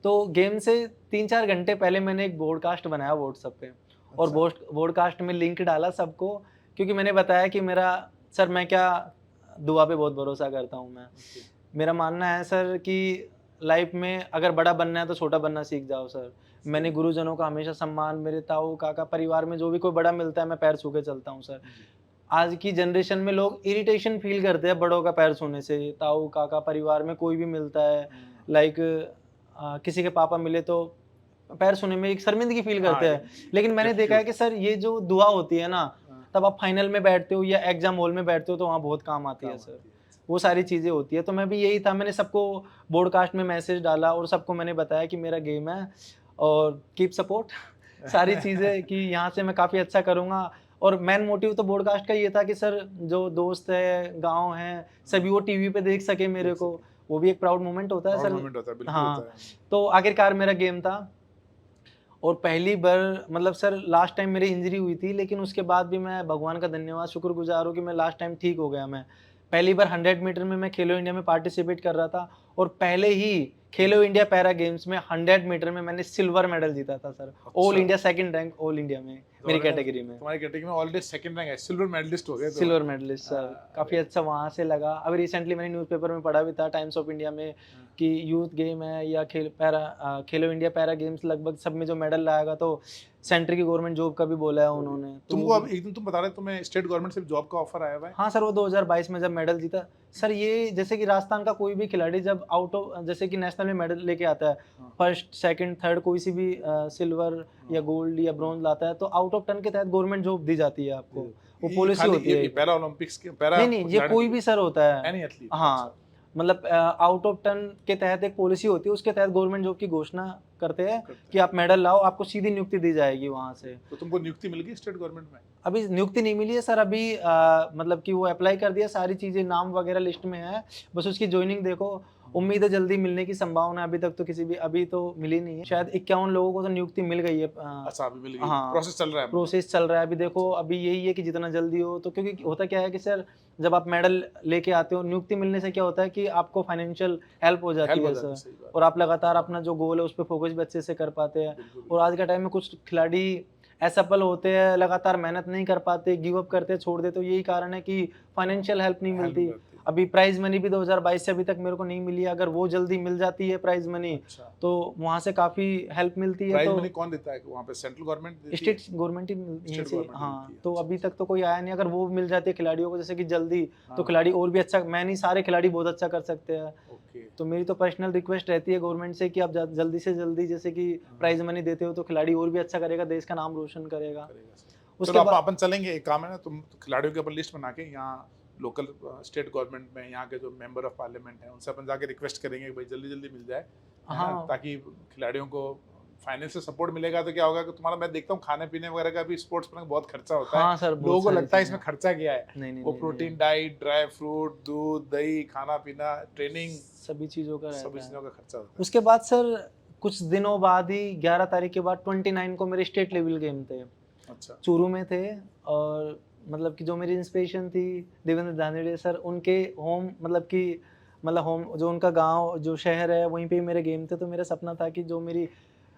तो गेम से 3-4 घंटे पहले मैंने एक ब्रॉडकास्ट बनाया व्हाट्सएप पे, और अच्छा। ब्रॉडकास्ट में लिंक डाला सबको, क्योंकि मैंने बताया कि मेरा सर, मैं क्या दुआ पे बहुत भरोसा करता हूँ मैं। ओके। मेरा मानना है सर कि लाइफ में अगर बड़ा बनना है तो छोटा बनना सीख जाओ सर। मैंने गुरुजनों का हमेशा सम्मान, मेरे ताऊ काका परिवार में जो भी कोई बड़ा मिलता है मैं पैर छू के चलता हूँ सर। जी। आज की जनरेशन में लोग इरिटेशन फील करते हैं बड़ों का पैर छूने से, ताऊ काका परिवार में कोई भी मिलता है, लाइक किसी के पापा मिले तो पैर छूने में एक शर्मिंदगी फील करते हाँ, हैं। लेकिन मैंने देखा है कि सर ये जो दुआ होती है ना, हाँ, तब आप फाइनल में बैठते हो या एग्जाम हॉल में बैठते हो तो वहाँ बहुत काम आती है काम सर। आती है। वो सारी चीज़ें होती है। तो मैं भी यही था, मैंने सबको ब्रॉडकास्ट में मैसेज डाला और सबको मैंने बताया कि मेरा गेम है और कीप सपोर्ट सारी चीज़ें कि यहाँ से मैं काफ़ी अच्छा करूँगा। और मेन मोटिव तो ब्रॉडकास्ट का ये था कि सर जो दोस्त है, गाँव हैं, सभी वो टीवी पे देख सके मेरे देख को। सके। वो भी एक प्राउड मोमेंट होता है प्राउड सर। मोमेंट होता है, बिल्कुल होता हाँ, है। तो आखिरकार मेरा गेम था और पहली बार मतलब सर लास्ट टाइम मेरी इंजरी हुई थी, लेकिन उसके बाद भी मैं भगवान का धन्यवाद शुक्रगुज़ार हूँ कि मैं लास्ट टाइम ठीक हो गया मैं। पहली बार 100 मीटर में मैं खेलो इंडिया में पार्टिसिपेट कर रहा था और पहले ही खेलो इंडिया पैरा गेम्स में 100 मीटर में मैंने सिल्वर मेडल जीता था सर। ऑल अच्छा, India second rank all India में मेरी कैटेगरी में। तुम्हारी कैटेगरी में ऑलरेडी सेकंड रैंक है, सिल्वर मेडलिस्ट हो गए तुम। सिल्वर मेडलिस्ट सर, काफ़ी अरे अच्छा वहाँ से लगा। अभी रिसेंटली मैंने न्यूज़पेपर में पढ़ा भी था टाइम्स ऑफ इंडिया में हाँ। कि यूथ गेम है या खेलो इंडिया पैरा गेम्स लगभग सब में जो मेडल लाएगा तो सेंटर की गवर्नमेंट जॉब का भी बोला है उन्होंने। तो वो तुमको अब भी एक दिन तुम बता रहे तुम्हें स्टेट गवर्नमेंट से जॉब का ऑफर आया हुआ है। हाँ सर, वो 2022 में जब मेडल जीता सर, ये जैसे कि राजस्थान का कोई भी खिलाड़ी जब आउट ऑफ जैसे कि नेशनल में मेडल लेके आता है, हाँ, फर्स्ट सेकंड थर्ड कोई सी भी सिल्वर या गोल्ड या ब्रॉन्ज लाता है तो आउट ऑफ टर्न के तहत गवर्नमेंट जॉब दी जाती है आपको। वो ये पॉलिसी खाली होती है ये एक। पैरा ओलंपिक्स के पैरा नहीं, नहीं, ये खिलाड़ियों कोई के भी लिए सर होता है। Any athlete. हाँ, मतलब आउट ऑफ टर्न के तहत एक पॉलिसी होती है, उसके तहत गवर्नमेंट जॉब की घोषणा करते हैं कि आप मेडल लाओ, आपको सीधी नियुक्ति दी जाएगी वहाँ से। तो तुमको नियुक्ति मिल गई स्टेट गवर्नमेंट में। अभी नियुक्ति नहीं मिली है सर, अभी मतलब कि वो अप्लाई कर दिया, सारी चीज़ें नाम वगैरह लिस्ट में है, बस उसकी जॉइनिंग देखो। उम्मीद है जल्दी मिलने की संभावना है, अभी तक तो किसी भी अभी तो मिली नहीं है। शायद 51 लोगों को तो नियुक्ति मिल गई है। अच्छा, अभी मिल गई, हाँ, प्रोसेस चल रहा है मतलब। प्रोसेस चल रहा है अभी। देखो अभी यही है कि जितना जल्दी हो तो, क्योंकि होता क्या है कि सर जब आप मेडल लेके आते हो, नियुक्ति मिलने से क्या होता है कि आपको फाइनेंशियल हेल्प हो जाती हेल्प हो है जाती है, सर, सही बात और आप लगातार अपना जो गोल है उस पर फोकस भी अच्छे से कर पाते हैं। बिल्कुल और आज के टाइम में कुछ खिलाड़ी असफल होते हैं, लगातार मेहनत नहीं कर पाते, गिव अप करते, छोड़ देते, तो यही कारण है कि फाइनेंशियल हेल्प नहीं हेल्प मिलती। करती है। अभी प्राइज मनी भी 2022 से अभी तक मेरे को नहीं मिली है, अगर वो जल्दी मिल जाती है प्राइज मनी अच्छा, तो वहाँ से काफ़ी हेल्प मिलती है। प्राइज तो मनी कौन देता है वहाँ पे, सेंट्रल गवर्नमेंट देती है? स्टेट गवर्नमेंट ही यहीं स्टेट से। गवर्नमेंट हाँ, देती है, तो अच्छा, अभी तक तो कोई आया नहीं, अगर वो मिल जाती है खिलाड़ियों को जैसे कि जल्दी, तो हाँ, खिलाड़ी और भी अच्छा, मैं नहीं सारे खिलाड़ी बहुत अच्छा कर सकते हैं। ओके, तो मेरी तो पर्सनल रिक्वेस्ट रहती है गवर्नमेंट से कि आप जल्दी से जल्दी जैसे कि प्राइज मनी देते हो तो खिलाड़ी और भी अच्छा करेगा, देश का नाम रोशन करेगा। करेगा सर। उसके चलो अपन बाद अपन चलेंगे, एक काम है ना, तुम खिलाड़ियों की अपन लिस्ट बना के यहाँ लोकल स्टेट गवर्नमेंट में यहाँ के जो मेंबर ऑफ पार्लियामेंट हैं उनसे अपन जाके रिक्वेस्ट करेंगे कि भाई जल्दी जल्दी मिल जाए, है ना, हाँ, ताकि खिलाड़ियों को फाइनेंशियल सपोर्ट मिलेगा तो क्या होगा कि तुम्हारा, मैं देखता हूँ खाने पीने वगैरह का भी स्पोर्ट्स में बहुत खर्चा होता है। हाँ सर, बहुत लोगों को सारी लगता है चीज़ें। इसमें खर्चा क्या है, नहीं, नहीं, वो नहीं, प्रोटीन नहीं, डाइट, ड्राई फ्रूट, दूध, दही, खाना पीना, ट्रेनिंग, सभी चीज़ों का सभी रहता चीज़ों है। का खर्चा होता उसके बाद सर कुछ दिनों बाद ही 11 तारीख के बाद 29 को मेरे स्टेट लेवल गेम थे, है। अच्छा, चूरू में थे। और मतलब कि जो मेरी इंस्पिरेशन थी देवेंद्र दानेड़े सर, उनके होम मतलब कि मतलब होम जो उनका गांव जो शहर है वहीं पे ही मेरे गेम थे। तो मेरा सपना था कि जो मेरी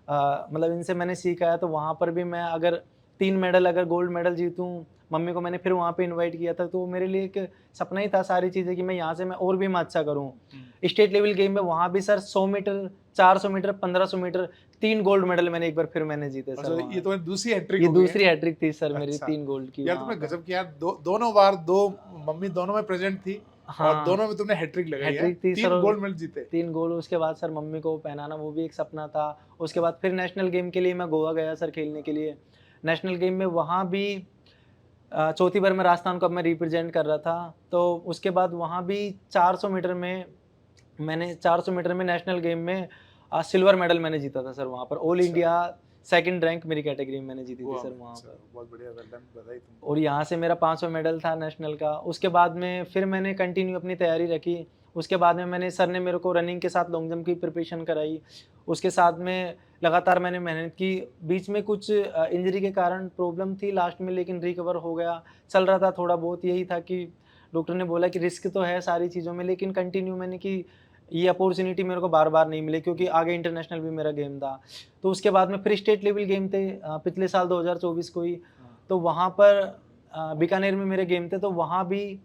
मतलब इनसे मैंने सीखा है तो वहाँ पर भी मैं अगर 3 मेडल अगर गोल्ड मेडल जीतूँ, मम्मी को मैंने फिर वहाँ पे इनवाइट किया था, तो वो मेरे लिए एक सपना ही था सारी चीज़ें कि मैं यहाँ से मैं और भी मैं अच्छा करूँ। स्टेट लेवल गेम में वहाँ भी sir 100 metre, 400 metre, 1500 metre 3 gold medal मैंने एक बार फिर मैंने जीते सर अच्छा, वहाँ। ये तो दूसरी हैट्रिक ये हो गई है। दूसरी हैट्रिक थी सर मेरी, अच्छा, 3 गोल्ड की यार वहाँ तुमने पर। गजब किया यार, दोनों बार दो, मम्मी दोनों में प्रेजेंट थी और हाँ, दोनों में तुमने हैट्रिक लगाई है, हैट्रिक थी सर 3 और गोल्ड मेडल जीते। 3 गोल। उसके बाद सर मम्मी को पहनाना वो भी एक सपना था। उसके बाद फिर नेशनल गेम के लिए मैं गोवा गया सर खेलने के लिए। नेशनल गेम में वहाँ भी चौथी बार मैं राजस्थान को अब मैं रिप्रेजेंट कर रहा था। तो उसके बाद वहाँ भी 400 मीटर में मैंने 400 मीटर में नेशनल गेम में सिल्वर मेडल मैंने जीता था सर वहाँ पर। ऑल अच्छा, इंडिया सेकंड रैंक मेरी कैटेगरी में मैंने जीती थी गोवा सर में, वहाँ अच्छा, पर। बहुत बढ़िया, वेल डन, बधाई तुमको। और यहाँ से मेरा 500 मेडल था नेशनल का। उसके बाद में फिर मैंने कंटिन्यू अपनी तैयारी रखी। उसके बाद में मैंने सर ने मेरे को रनिंग के साथ लॉन्ग जंप की प्रिपरेशन कराई। उसके साथ में लगातार मैंने मेहनत की। बीच में कुछ इंजरी के कारण प्रॉब्लम थी लास्ट में, लेकिन रिकवर हो गया। चल रहा था थोड़ा बहुत। यही था कि डॉक्टर ने बोला कि रिस्क तो है सारी चीज़ों में, लेकिन कंटिन्यू मैंने की। ये अपॉर्चुनिटी मेरे को बार-बार नहीं मिली क्योंकि आगे इंटरनेशनल भी मेरा गेम था। तो उसके बाद में फिर स्टेट लेवल गेम थे पिछले साल 2024 को ही। तो वहाँ पर बीकानेर में मेरे गेम थे, तो वहाँ भी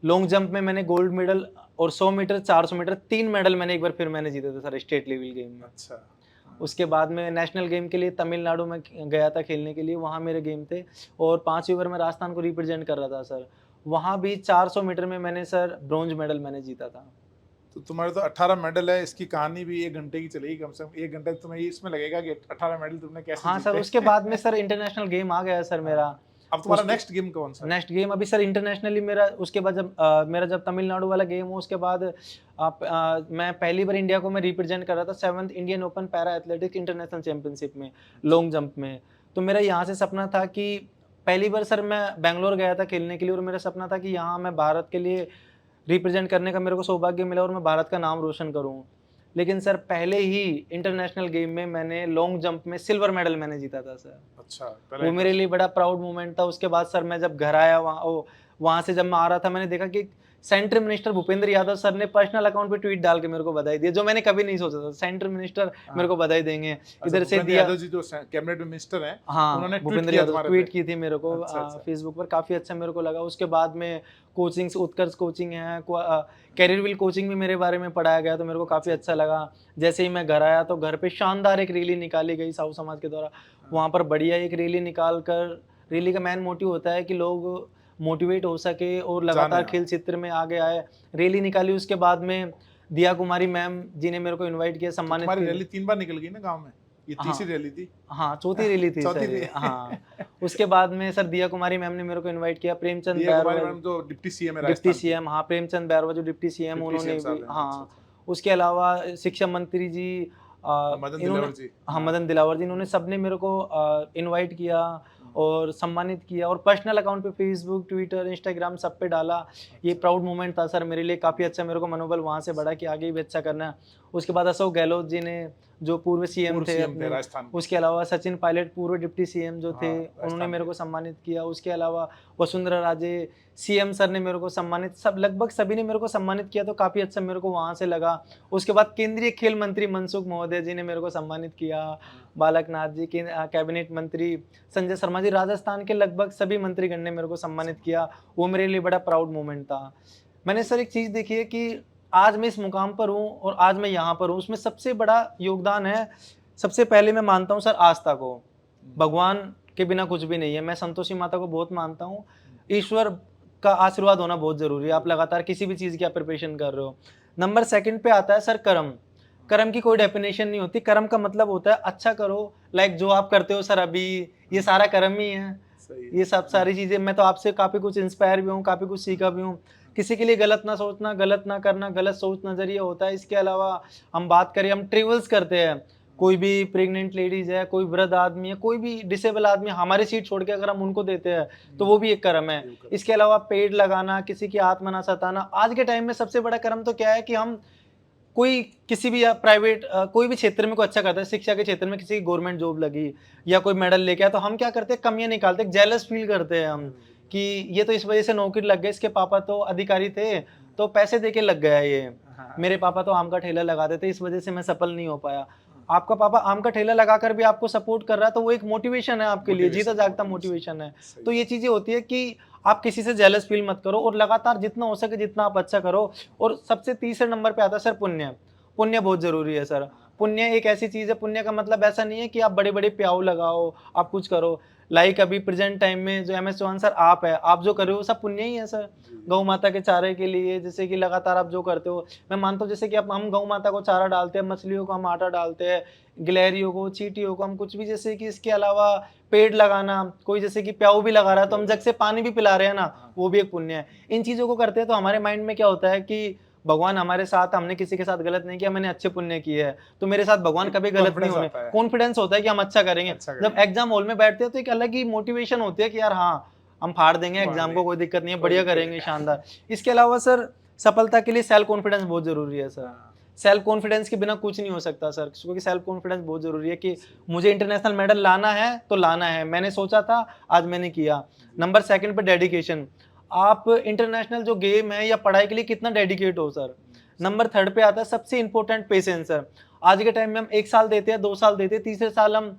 लॉन्ग जंप में मैंने गोल्ड मेडल और 100 मीटर, 400 मीटर 3 मेडल मैंने एक बार फिर मैंने जीते थे सर स्टेट लेवल गेम में। अच्छा, हाँ, उसके बाद में नेशनल गेम के लिए तमिलनाडु में गया था खेलने के लिए, वहाँ मेरे गेम थे। और 5वीं बार मैं राजस्थान को रिप्रेजेंट कर रहा था सर। वहाँ भी 400 मीटर में मैंने सर ब्रॉन्ज मेडल मैंने जीता था। तो तुम्हारे तो 18 मेडल है, इसकी कहानी भी 1 घंटे की चलेगी कम से कम। 1 घंटे तुम्हें इसमें लगेगा कि 18 मेडल तुमने कैसे हाँ सर, जीते। उसके बाद में सर इंटरनेशनल गेम आ गया सर मेरा। अब तुम्हारा उसके- नेक्स्ट गेम कौन सा है? नेक्स्ट गेम अभी सर इंटरनेशनली मेरा, उसके बाद जब मेरा जब तमिलनाडु वाला गेम हो, उसके बाद मैं पहली बार इंडिया को मैं रिप्रेजेंट कर रहा था 7th Indian open para athletics international championship में, लॉन्ग जंप में। तो मेरा यहाँ से सपना था कि पहली बार सर मैं बेंगलोर गया था खेलने के लिए, और मेरा सपना था कि यहाँ मैं भारत के लिए रिप्रेजेंट करने का मेरे को सौभाग्य मिला और मैं भारत का नाम रोशन करूँ। लेकिन सर पहले ही इंटरनेशनल गेम में मैंने लॉन्ग जंप में सिल्वर मेडल मैंने जीता था सर। अच्छा, वो मेरे लिए बड़ा प्राउड मोमेंट था। उसके बाद सर मैं जब घर आया, वहाँ से जब मैं आ रहा था, मैंने देखा कि central minister Bhupendra Yadav sir ने पर्सनल अकाउंट पे ट्वीट डाल के मेरे को बधाई दी, जो मैंने कभी नहीं सोचा था। सेंट्रल मिनिस्टर मेरे को बधाई देंगे, इधर से दिया। यादव जी जो कैबिनेट मिनिस्टर हैं, हाँ, उन्होंने भूपेंद्र यादव ट्वीट की थी मेरे को अच्छा, अच्छा। फेसबुक पर, काफ़ी अच्छा मेरे को लगा। उसके बाद में कोचिंग्स, उत्कर्ष कोचिंग है, कैरियर विल कोचिंग भी मेरे बारे में पढ़ाया गया, तो मेरे को काफ़ी अच्छा लगा। जैसे ही मैं घर आया तो घर पे शानदार एक रैली निकाली गई साहू समाज के द्वारा। वहाँ पर बढ़िया एक रैली निकाल कर, रैली का मेन मोटिव होता है कि लोग मोटिवेट हो सके और लगातार खेल क्षेत्र में आगे आए। रैली निकाली, उसके बाद में दिया कुमारी मैम जी ने मेरे को इनवाइट किया, सम्मानित तुम्हारी किया। रैली 3 बार निकल गई ना गांव में, ये तीसरी रैली थी। हाँ, चौथी रैली थी चौथी सर। रैली। हाँ, उसके बाद में सर दिया कुमारी मैम ने मेरे को इनवाइट किया, प्रेमचंद दिया कुमारी बैरवा, मैम जो डिप्टी सीएम है डिप्टी राजस्थान की। सीएम, हाँ प्रेमचंद बैरवा जो डिप्टी सीएम, डिप्टी उन्होंने CM साहब भी, हैं, हाँ। अच्छा, उसके अलावा शिक्षा मंत्री जी, मदन इन्होंने, दिलावर जी। हाँ मदन दिलावर जी, इन्होंने सबने मेरे को इनवाइट किया और सम्मानित किया, और पर्सनल अकाउंट पे फेसबुक, ट्विटर, इंस्टाग्राम सब पे डाला। ये प्राउड मोमेंट था सर मेरे लिए, काफ़ी अच्छा। मेरे को मनोबल वहाँ से बढ़ा कि आगे भी अच्छा करना है। उसके बाद अशोक गहलोत जी ने, जो पूर्व सीएम थे अपने, राजस्थान के। उसके अलावा सचिन पायलट पूर्व डिप्टी सीएम जो थे, हाँ, उन्होंने मेरे को सम्मानित किया। उसके अलावा वसुंधरा राजे सीएम सर ने मेरे को सम्मानित, सब लगभग सभी ने मेरे को सम्मानित किया, तो काफ़ी अच्छा मेरे को वहाँ से लगा। उसके बाद केंद्रीय खेल मंत्री मनसुख महोदय जी ने मेरे को सम्मानित किया, बालक नाथ जी के, कैबिनेट मंत्री संजय शर्मा जी, राजस्थान के लगभग सभी मंत्रीगण ने मेरे को सम्मानित किया। वो मेरे लिए बड़ा प्राउड मोमेंट था। मैंने सर एक चीज़ देखी है कि आज मैं इस मुकाम पर हूँ और आज मैं यहाँ पर हूँ, उसमें सबसे बड़ा योगदान है, सबसे पहले मैं मानता हूँ सर आस्था को। भगवान के बिना कुछ भी नहीं है। मैं संतोषी माता को बहुत मानता हूँ। ईश्वर का आशीर्वाद होना बहुत ज़रूरी है। आप लगातार किसी भी चीज़ की आप प्रिपरेशन कर रहे हो। नंबर 2 पे आता है सर कर्म। कर्म की कोई डेफिनेशन नहीं होती। कर्म का मतलब होता है अच्छा करो, लाइक जो आप करते हो सर अभी, ये सारा कर्म ही है। ये सब सारी चीज़ें, मैं तो आपसे काफ़ी कुछ इंस्पायर भी हूँ, काफ़ी कुछ सीखा भी हूँ। किसी के लिए गलत ना सोचना, गलत ना करना, गलत सोच नज़रिया होता है। इसके अलावा हम बात करें, हम ट्रेवल्स करते हैं, कोई भी प्रेग्नेंट लेडीज़ है, कोई वृद्ध आदमी है, कोई भी डिसेबल आदमी, हमारी सीट छोड़ के अगर हम उनको देते हैं तो वो भी एक कर्म है। इसके अलावा पेड़ लगाना, किसी की आत्मा ना सताना। आज के टाइम में सबसे बड़ा कर्म तो क्या है कि हम कोई किसी भी प्राइवेट कोई भी क्षेत्र में कोई अच्छा करता है, शिक्षा के क्षेत्र में किसी की गवर्नमेंट जॉब लगी या कोई मेडल लेके आया, तो हम क्या करते हैं, कमियां निकालते हैं, जेलस फील करते हैं हम कि ये तो इस वजह से नौकरी लग गई, इसके पापा तो अधिकारी थे तो पैसे देके लग गया ये, मेरे पापा तो आम का ठेला लगाते थे इस वजह से मैं सफल नहीं हो पाया। आपका पापा आम का ठेला लगाकर भी आपको सपोर्ट कर रहा है तो वो एक मोटिवेशन है आपके लिए, जीता जागता मोटिवेशन है। तो ये चीजें होती है कि आप किसी से जेलस फील मत करो और लगातार जितना हो सके जितना आप अच्छा करो। और सबसे तीसरे नंबर पे आता है सर पुण्य। पुण्य बहुत जरूरी है सर। पुण्य एक ऐसी चीज है, पुण्य का मतलब ऐसा नहीं है कि आप बड़े बड़े प्याऊ लगाओ, आप कुछ करो। लाइक अभी प्रेजेंट टाइम में जो MS चौहान सर आप है, आप जो कर रहे हो सब पुण्य ही है सर। गौ माता के चारे के लिए जैसे कि लगातार आप जो करते हो, मैं मानता हूँ जैसे कि हम गौ माता को चारा डालते हैं, मछलियों को हम आटा डालते हैं, गिलहरियों को, चींटियों को हम कुछ भी, जैसे कि इसके अलावा पेड़ लगाना, कोई जैसे कि प्याऊ भी लगा रहा है तो हम जग से पानी भी पिला रहे हैं ना, वो भी एक पुण्य है। इन चीजों को करते हैं तो हमारे माइंड में क्या होता है कि भगवान हमारे साथ, हमने किसी के साथ गलत नहीं किया, मैंने अच्छे पुण्य किए हैं तो मेरे साथ भगवान कभी गलत नहीं होने। कॉन्फिडेंस होता है कि हम अच्छा करेंगे। जब एग्जाम हॉल में बैठते हैं तो एक अलग ही मोटिवेशन होती है कि यार हाँ हम फाड़ देंगे एग्जाम को, कोई दिक्कत नहीं है, बढ़िया करेंगे, शानदार। इसके अलावा सर सफलता के लिए सेल्फ कॉन्फिडेंस बहुत जरूरी है सर। सेल्फ कॉन्फिडेंस के बिना कुछ नहीं हो सकता सर, क्योंकि सेल्फ कॉन्फिडेंस बहुत जरूरी है कि मुझे इंटरनेशनल मेडल लाना है तो लाना है, मैंने सोचा था आज मैंने किया। नंबर 2 पे डेडिकेशन। आप इंटरनेशनल जो गेम है या पढ़ाई के लिए कितना डेडिकेट हो सर। नंबर 3 पे आता है सबसे इंपॉर्टेंट पेशेंस सर। आज के टाइम में हम 1 साल देते हैं, 2 साल देते हैं, तीसरे साल हम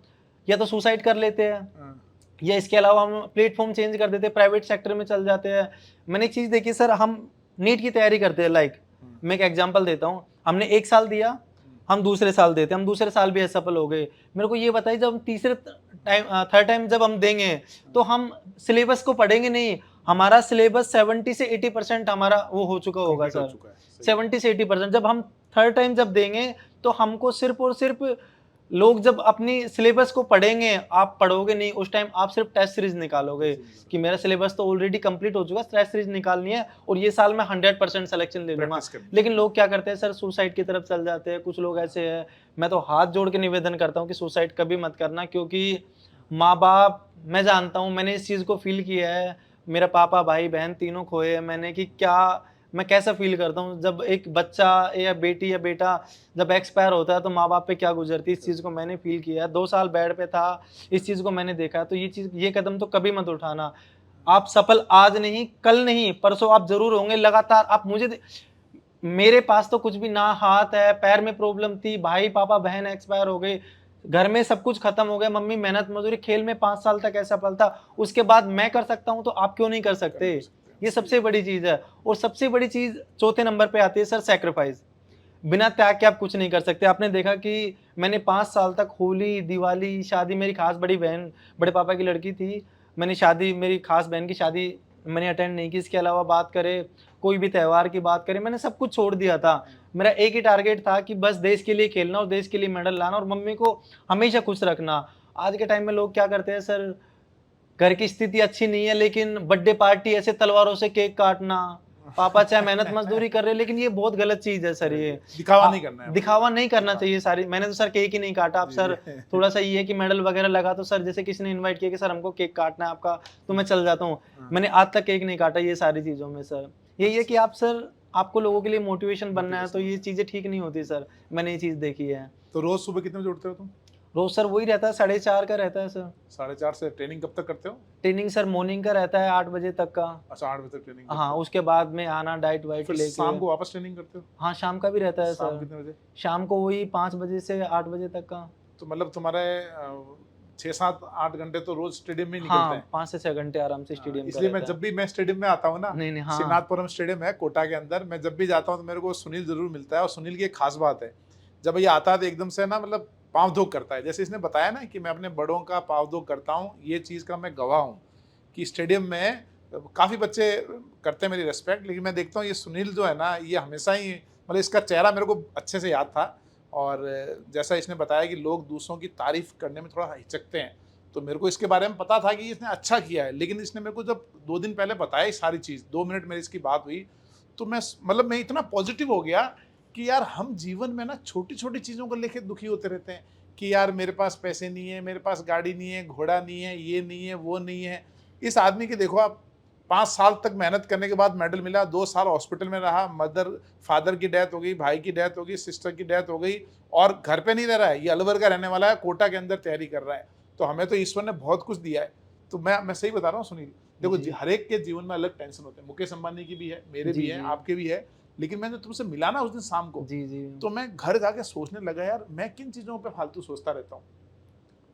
या तो सुसाइड कर लेते हैं या इसके अलावा हम प्लेटफॉर्म चेंज कर देते हैं, प्राइवेट सेक्टर में चल जाते हैं। मैंने एक चीज देखी सर, हम नीट की तैयारी करते हैं, लाइक मैं एक एग्जांपल देता हूँ, हमने 1 साल दिया, हम दूसरे साल देते, हम दूसरे साल भी असफल हो गए। मेरे को ये बताइए जब हम तीसरे टाइम, थर्ड टाइम जब हम देंगे तो हम सिलेबस को पढ़ेंगे नहीं, हमारा सिलेबस 70 से 80% हमारा वो हो चुका होगा Complete हो सर। चुका है, सही। 70 से 80% जब हम थर्ड टाइम जब देंगे तो हमको सिर्फ और सिर्फ लोग जब अपनी सिलेबस को पढ़ेंगे, आप पढ़ोगे नहीं, उस टाइम आप सिर्फ टेस्ट सीरीज निकालोगे कि मेरा सिलेबस तो ऑलरेडी कंप्लीट हो चुका, टेस्ट सीरीज निकालनी है और ये साल मैं 100% सिलेक्शन ले लूंगा। प्रैक्टिस करनी है। लेकिन लोग क्या करते हैं सर, सुसाइड की तरफ चल जाते हैं। कुछ लोग ऐसे हैं, मैं तो हाथ जोड़ के निवेदन करता हूँ कि सुसाइड कभी मत करना, क्योंकि माँ बाप, मैं जानता हूँ, मैंने इस चीज़ को फील किया है, मेरा पापा भाई बहन तीनों खोए हैं मैंने, कि क्या मैं कैसा फील करता हूँ जब एक बच्चा या बेटी या बेटा जब एक्सपायर होता है तो माँ बाप पे क्या गुजरती है। इस चीज़ को मैंने फील किया है, 2 साल बेड पे था, इस चीज़ को मैंने देखा है। तो ये कदम तो कभी मत उठाना। आप सफल आज नहीं, कल नहीं, परसों आप ज़रूर होंगे। लगातार आप मेरे पास तो कुछ भी ना, हाथ है, पैर में प्रॉब्लम थी, भाई पापा बहन एक्सपायर हो गए, घर में सब कुछ खत्म हो गया, मम्मी मेहनत मजदूरी, खेल में 5 साल तक ऐसा पल था, उसके बाद मैं कर सकता हूँ तो आप क्यों नहीं कर सकते? ये सबसे बड़ी चीज़ है। और सबसे बड़ी चीज़ चौथे नंबर पे आती है सर, सैक्रिफाइस। बिना त्याग के आप कुछ नहीं कर सकते। आपने देखा कि मैंने 5 साल तक होली, दिवाली, शादी, मेरी खास बड़ी बहन, बड़े पापा की लड़की थी, मैंने शादी, मेरी खास बहन की शादी मैंने अटेंड नहीं की। इसके अलावा बात करें, कोई भी त्योहार की बात करें, मैंने सब कुछ छोड़ दिया था। मेरा एक ही टारगेट था कि बस देश के लिए खेलना और देश के लिए मेडल लाना और मम्मी को हमेशा खुश रखना। आज के टाइम में लोग क्या करते हैं सर, घर की स्थिति अच्छी नहीं है लेकिन बर्थडे पार्टी ऐसे तलवारों से केक काटना, पापा चाहे मेहनत मजदूरी कर रहे हैं, लेकिन ये बहुत गलत चीज है सर। ये दिखावा नहीं करना है, दिखावा नहीं करना चाहिए। सारी मैंने तो सर केक ही नहीं काटा। अब सर थोड़ा सा ये है कि मेडल वगैरह लगा तो सर जैसे किसी ने इनवाइट किया कि सर हमको केक काटना है आपका, तो मैं चल जाता हूँ। मैंने आज तक केक नहीं काटा। ये सारी चीजों में सर यही है कि आप सर, आपको लोगों के लिए मोटिवेशन बनना है तो ये चीजें ठीक नहीं होती सर। मैंने ये चीज देखी है। तो रोज सुबह कितने बजे उठते हो तुम? रोज सर वही रहता है, 4:30 का रहता है सर। 4:30 से ट्रेनिंग कब तक करते हो? ट्रेनिंग सर मॉर्निंग का रहता है 8 बजे तक का। अच्छा, 8 बजे तक ट्रेनिंग करते हाँ, हो। उसके बाद में आना, डाइट वाइट फिर लेके। शाम को वापस ट्रेनिंग करते हो? हाँ, शाम का भी रहता है शाम सर। कितने बजे? शाम को वही 5 बजे से 8 बजे तक का। तो मतलब तुम्हारे 6-7-8 घंटे तो रोज स्टेडियम में ही निकलते हाँ, हैं। 5 से 6 घंटे आराम से स्टेडियम का इसलिए मैं रहता जब भी मैं स्टेडियम में आता हूँ ना, नहीं, नहीं, हाँ। श्रीनाथपुरम स्टेडियम है कोटा के अंदर, मैं जब भी जाता हूँ तो मेरे को सुनील जरूर मिलता है। और सुनील की एक खास बात है, जब ये आता है तो एकदम से ना मतलब पाँव धोक करता है। जैसे इसने बताया ना कि मैं अपने बड़ों का पाँव धोक करता हूँ, ये चीज़ का मैं गवाह हूँ कि स्टेडियम में काफ़ी बच्चे करते हैं मेरी रिस्पेक्ट, लेकिन मैं देखता हूँ ये सुनील जो है ना, ये हमेशा ही मतलब इसका चेहरा मेरे को अच्छे से याद था। और जैसा इसने बताया कि लोग दूसरों की तारीफ करने में थोड़ा हिचकते हैं, तो मेरे को इसके बारे में पता था कि इसने अच्छा किया है। लेकिन इसने मेरे को जब 2 दिन पहले बताया ये सारी चीज़, 2 मिनट मेरी इसकी बात हुई, तो मैं इतना पॉजिटिव हो गया कि यार हम जीवन में ना छोटी छोटी चीज़ों को लेके दुखी होते रहते हैं कि यार मेरे पास पैसे नहीं है, मेरे पास गाड़ी नहीं है, घोड़ा नहीं है, ये नहीं है, वो नहीं है। इस आदमी की देखो आप, 5 साल तक मेहनत करने के बाद मेडल मिला, 2 साल हॉस्पिटल में रहा, फादर की डेथ हो गई, भाई की डेथ हो गई, सिस्टर की डेथ हो गई, और घर पे नहीं रह रहा है, ये अलवर का रहने वाला है, कोटा के अंदर तैयारी कर रहा है। तो हमें तो ईश्वर ने बहुत कुछ दिया है। तो मैं सही बता रहा हूँ सुनील, देखो हर एक के जीवन में अलग टेंशन होते हैं। मुकेश अंबानी की भी है, मेरे भी है, आपके भी है। लेकिन मैंने तुमसे मिला ना उस दिन शाम को, तो मैं घर जाके सोचने लगा, यार मैं किन चीज़ों पे फालतू सोचता रहता हूँ,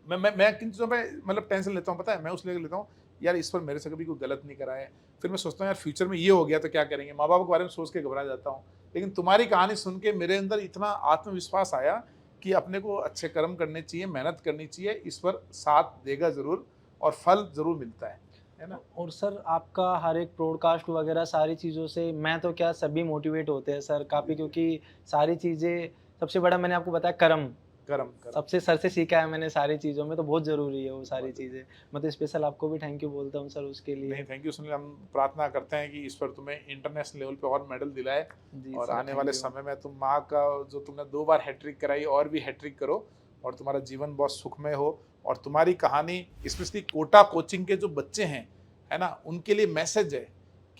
मैं किन चीज़ों पे मतलब टेंशन लेता हूँ, पता है? मैं उस लेकर लेता हूँ यार ईश्वर मेरे से कभी कोई गलत नहीं करा है। फिर मैं सोचता हूँ यार फ्यूचर में ये हो गया तो क्या करेंगे, माँ बाप के बारे में सोच के घबरा जाता हूँ। लेकिन तुम्हारी कहानी सुन के मेरे अंदर इतना आत्मविश्वास आया कि अपने को अच्छे कर्म करने चाहिए, मेहनत करनी चाहिए, ईश्वर साथ देगा ज़रूर और फल ज़रूर मिलता है ना। और सर आपका हर एक पॉडकास्ट वगैरह सारी चीज़ों से मैं तो क्या सभी मोटिवेट होते हैं सर काफ़ी, क्योंकि सारी चीज़ें, सबसे बड़ा मैंने आपको बताया कर्म सबसे सर से सीखा है मैंने सारी चीज़ों में, तो बहुत ज़रूरी है वो सारी चीज़ें। मैं तो स्पेशल आपको भी थैंक यू बोलता हूँ सर उसके लिए। नहीं, थैंक यू सुनील। हम प्रार्थना करते हैं कि ईश्वर तुम्हें इंटरनेशनल लेवल पे और मेडल दिलाए, और आने वाले समय में तुम माँ का जो तुमने 2 बार हैट्रिक कराई और भी हैट्रिक करो, और तुम्हारा जीवन बहुत सुखमय हो। और तुम्हारी कहानी स्पेशली कोटा कोचिंग के जो बच्चे हैं, है ना, उनके लिए मैसेज है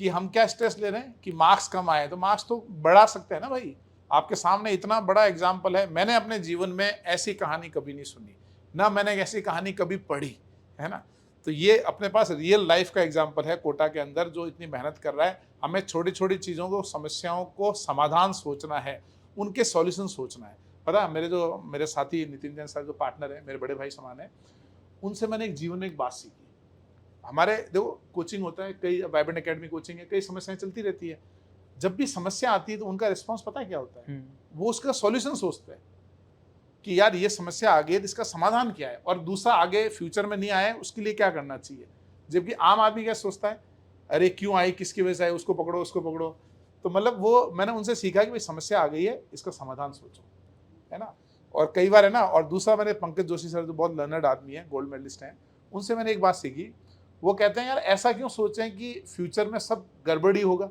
कि हम क्या स्ट्रेस ले रहे हैं कि मार्क्स कम आए, तो मार्क्स तो बढ़ा सकते हैं ना भाई। आपके सामने इतना बड़ा एग्जाम्पल है। मैंने अपने जीवन में ऐसी कहानी कभी नहीं सुनी, ना मैंने ऐसी कहानी कभी पढ़ी, है ना। तो ये अपने पास रियल लाइफ का एग्जाम्पल है कोटा के अंदर, जो इतनी मेहनत कर रहा है। हमें छोटी छोटी चीज़ों को, समस्याओं को समाधान सोचना है, उनके सॉल्यूशन सोचना है। पता है, मेरे साथी नितिन जैन सर जो पार्टनर है, मेरे बड़े भाई समान है, उनसे मैंने एक जीवन में एक बात सीखी। हमारे देखो कोचिंग होता है, कई वाइब्रेंट एकेडमी कोचिंग है, कई समस्याएं चलती रहती है। जब भी समस्या आती है तो उनका रिस्पॉन्स पता है क्या होता है? वो उसका सॉल्यूशन सोचते हैं कि यार ये समस्या आ गई है, इसका समाधान क्या है, और दूसरा आगे फ्यूचर में नहीं आए उसके लिए क्या करना चाहिए। जबकि आम आदमी क्या सोचता है अरे क्यों आई, किसकी वजह से आई, उसको पकड़ो उसको पकड़ो। तो मतलब वो मैंने उनसे सीखा कि भाई समस्या आ गई है, इसका समाधान सोचो, है ना। और कई बार है ना, और दूसरा मैंने पंकज जोशी सर जो बहुत लर्नर्ड आदमी है, गोल्ड मेडलिस्ट हैं, उनसे मैंने एक बात सीखी। वो कहते हैं यार ऐसा क्यों सोचें कि फ्यूचर में सब गड़बड़ी होगा,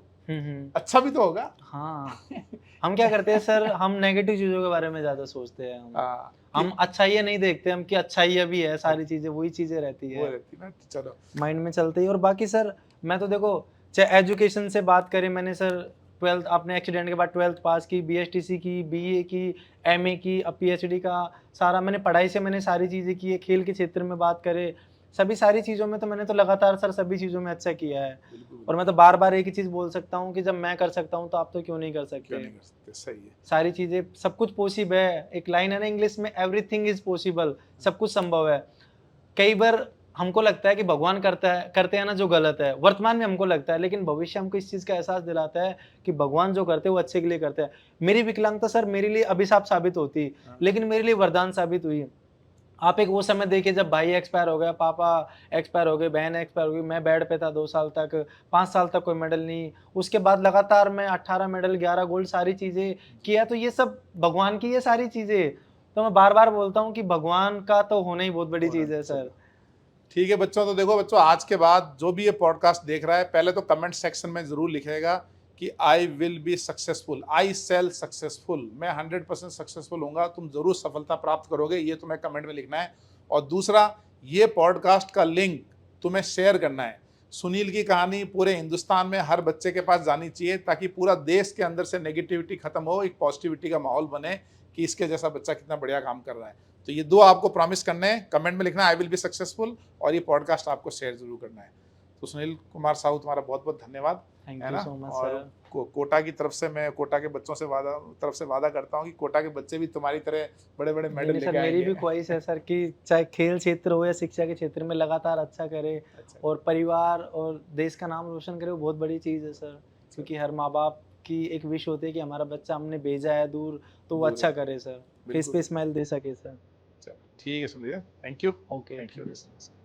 अच्छा भी तो होगा। हाँ, हम क्या करते हैं सर, हम नेगेटिव चीज़ों के बारे में ज़्यादा सोचते हैं हाँ, हम अच्छाइयाँ नहीं देखते हम कि अच्छाइयाँ भी है, सारी चीज़ें वही चीज़ें रहती वो है, रहती ना, चलो। माइंड में चलते ही। और बाकी सर मैं तो देखो, चाहे एजुकेशन से बात करें, मैंने सर 12th अपने एक्सीडेंट के बाद 12th पास की, बीएसटीसी की, बीए की, एमए की, अब पीएचडी का सारा मैंने पढ़ाई से मैंने सारी चीज़ें की है। खेल के क्षेत्र में बात करें, सभी सारी चीज़ों में तो मैंने तो लगातार सर सभी चीज़ों में अच्छा किया है। बिल्कुल और मैं तो बार-बार एक ही चीज़ बोल सकता हूँ कि जब मैं कर सकता हूँ तो आप तो क्यों नहीं कर क्यों सकते? नहीं कर सकते, सही है। सारी चीज़ें सब कुछ पॉसिबल है। एक लाइन है ना इंग्लिश में, एवरीथिंग इज़ पॉसिबल, सब कुछ संभव है। कई बार हमको लगता है कि भगवान करते हैं ना जो गलत है, वर्तमान में हमको लगता है, लेकिन भविष्य हमको इस चीज़ का एहसास दिलाता है कि भगवान जो करते हैं वो अच्छे के लिए करते हैं। मेरी विकलांगता सर मेरे लिए अभिशाप साबित होती, हाँ, लेकिन मेरे लिए वरदान साबित हुई। आप एक वो समय देखिए जब भाई एक्सपायर हो गया, पापा एक्सपायर हो गए, बहन एक्सपायर हो गई, मैं बेड पे था 2 साल तक, 5 साल तक कोई मेडल नहीं। उसके बाद लगातार मैं 18 मेडल, 11 गोल्ड सारी चीज़ें किया, तो ये सब भगवान की ये सारी चीज़ें। तो मैं बार-बार बोलता हूँ कि भगवान का तो होना ही बहुत बड़ी चीज़ है सर। ठीक है बच्चों। तो देखो बच्चों, आज के बाद जो भी ये पॉडकास्ट देख रहा है, पहले तो कमेंट सेक्शन में जरूर लिखेगा कि I will be successful, I shall successful, मैं 100% सक्सेसफुल होऊंगा, तुम जरूर सफलता प्राप्त करोगे, ये तुम्हें कमेंट में लिखना है। और दूसरा, ये पॉडकास्ट का लिंक तुम्हें शेयर करना है। सुनील की कहानी पूरे हिंदुस्तान में हर बच्चे के पास जानी चाहिए, ताकि पूरा देश के अंदर से नेगेटिविटी खत्म हो, एक पॉजिटिविटी का माहौल बने कि इसके जैसा बच्चा कितना बढ़िया काम कर रहा है। तो ये दो आपको प्रॉमिस करने हैं, कमेंट में लिखना आई विल बी सक्सेसफुल, और ये पॉडकास्ट आपको शेयर जरूर करना है। तो सुनील कुमार साहू, तुम्हारा बहुत बहुत धन्यवाद, थैंक है यू ना। सो मच और सर। कोटा की तरफ से, मैं कोटा के बच्चों से वादा करता हूँ कि कोटा के बच्चे भी तुम्हारी तरह बड़े बड़े नहीं, मेडल नहीं सर, लेके मेरी भी आएंगे। ख्वाहिश है सर कि चाहे खेल क्षेत्र हो या शिक्षा के क्षेत्र में लगातार अच्छा करे अच्छा, और परिवार और देश का नाम रोशन करे, वो बहुत बड़ी चीज़ है सर। क्योंकि हर माँ-बाप की एक विश होती है कि हमारा बच्चा हमने भेजा है दूर, तो वो दूर अच्छा है, करे सर, फेस बिल्कुल। पे स्माइल दे सके सर। चलो ठीक है Sunil, thank you. Okay, thank thank you. You.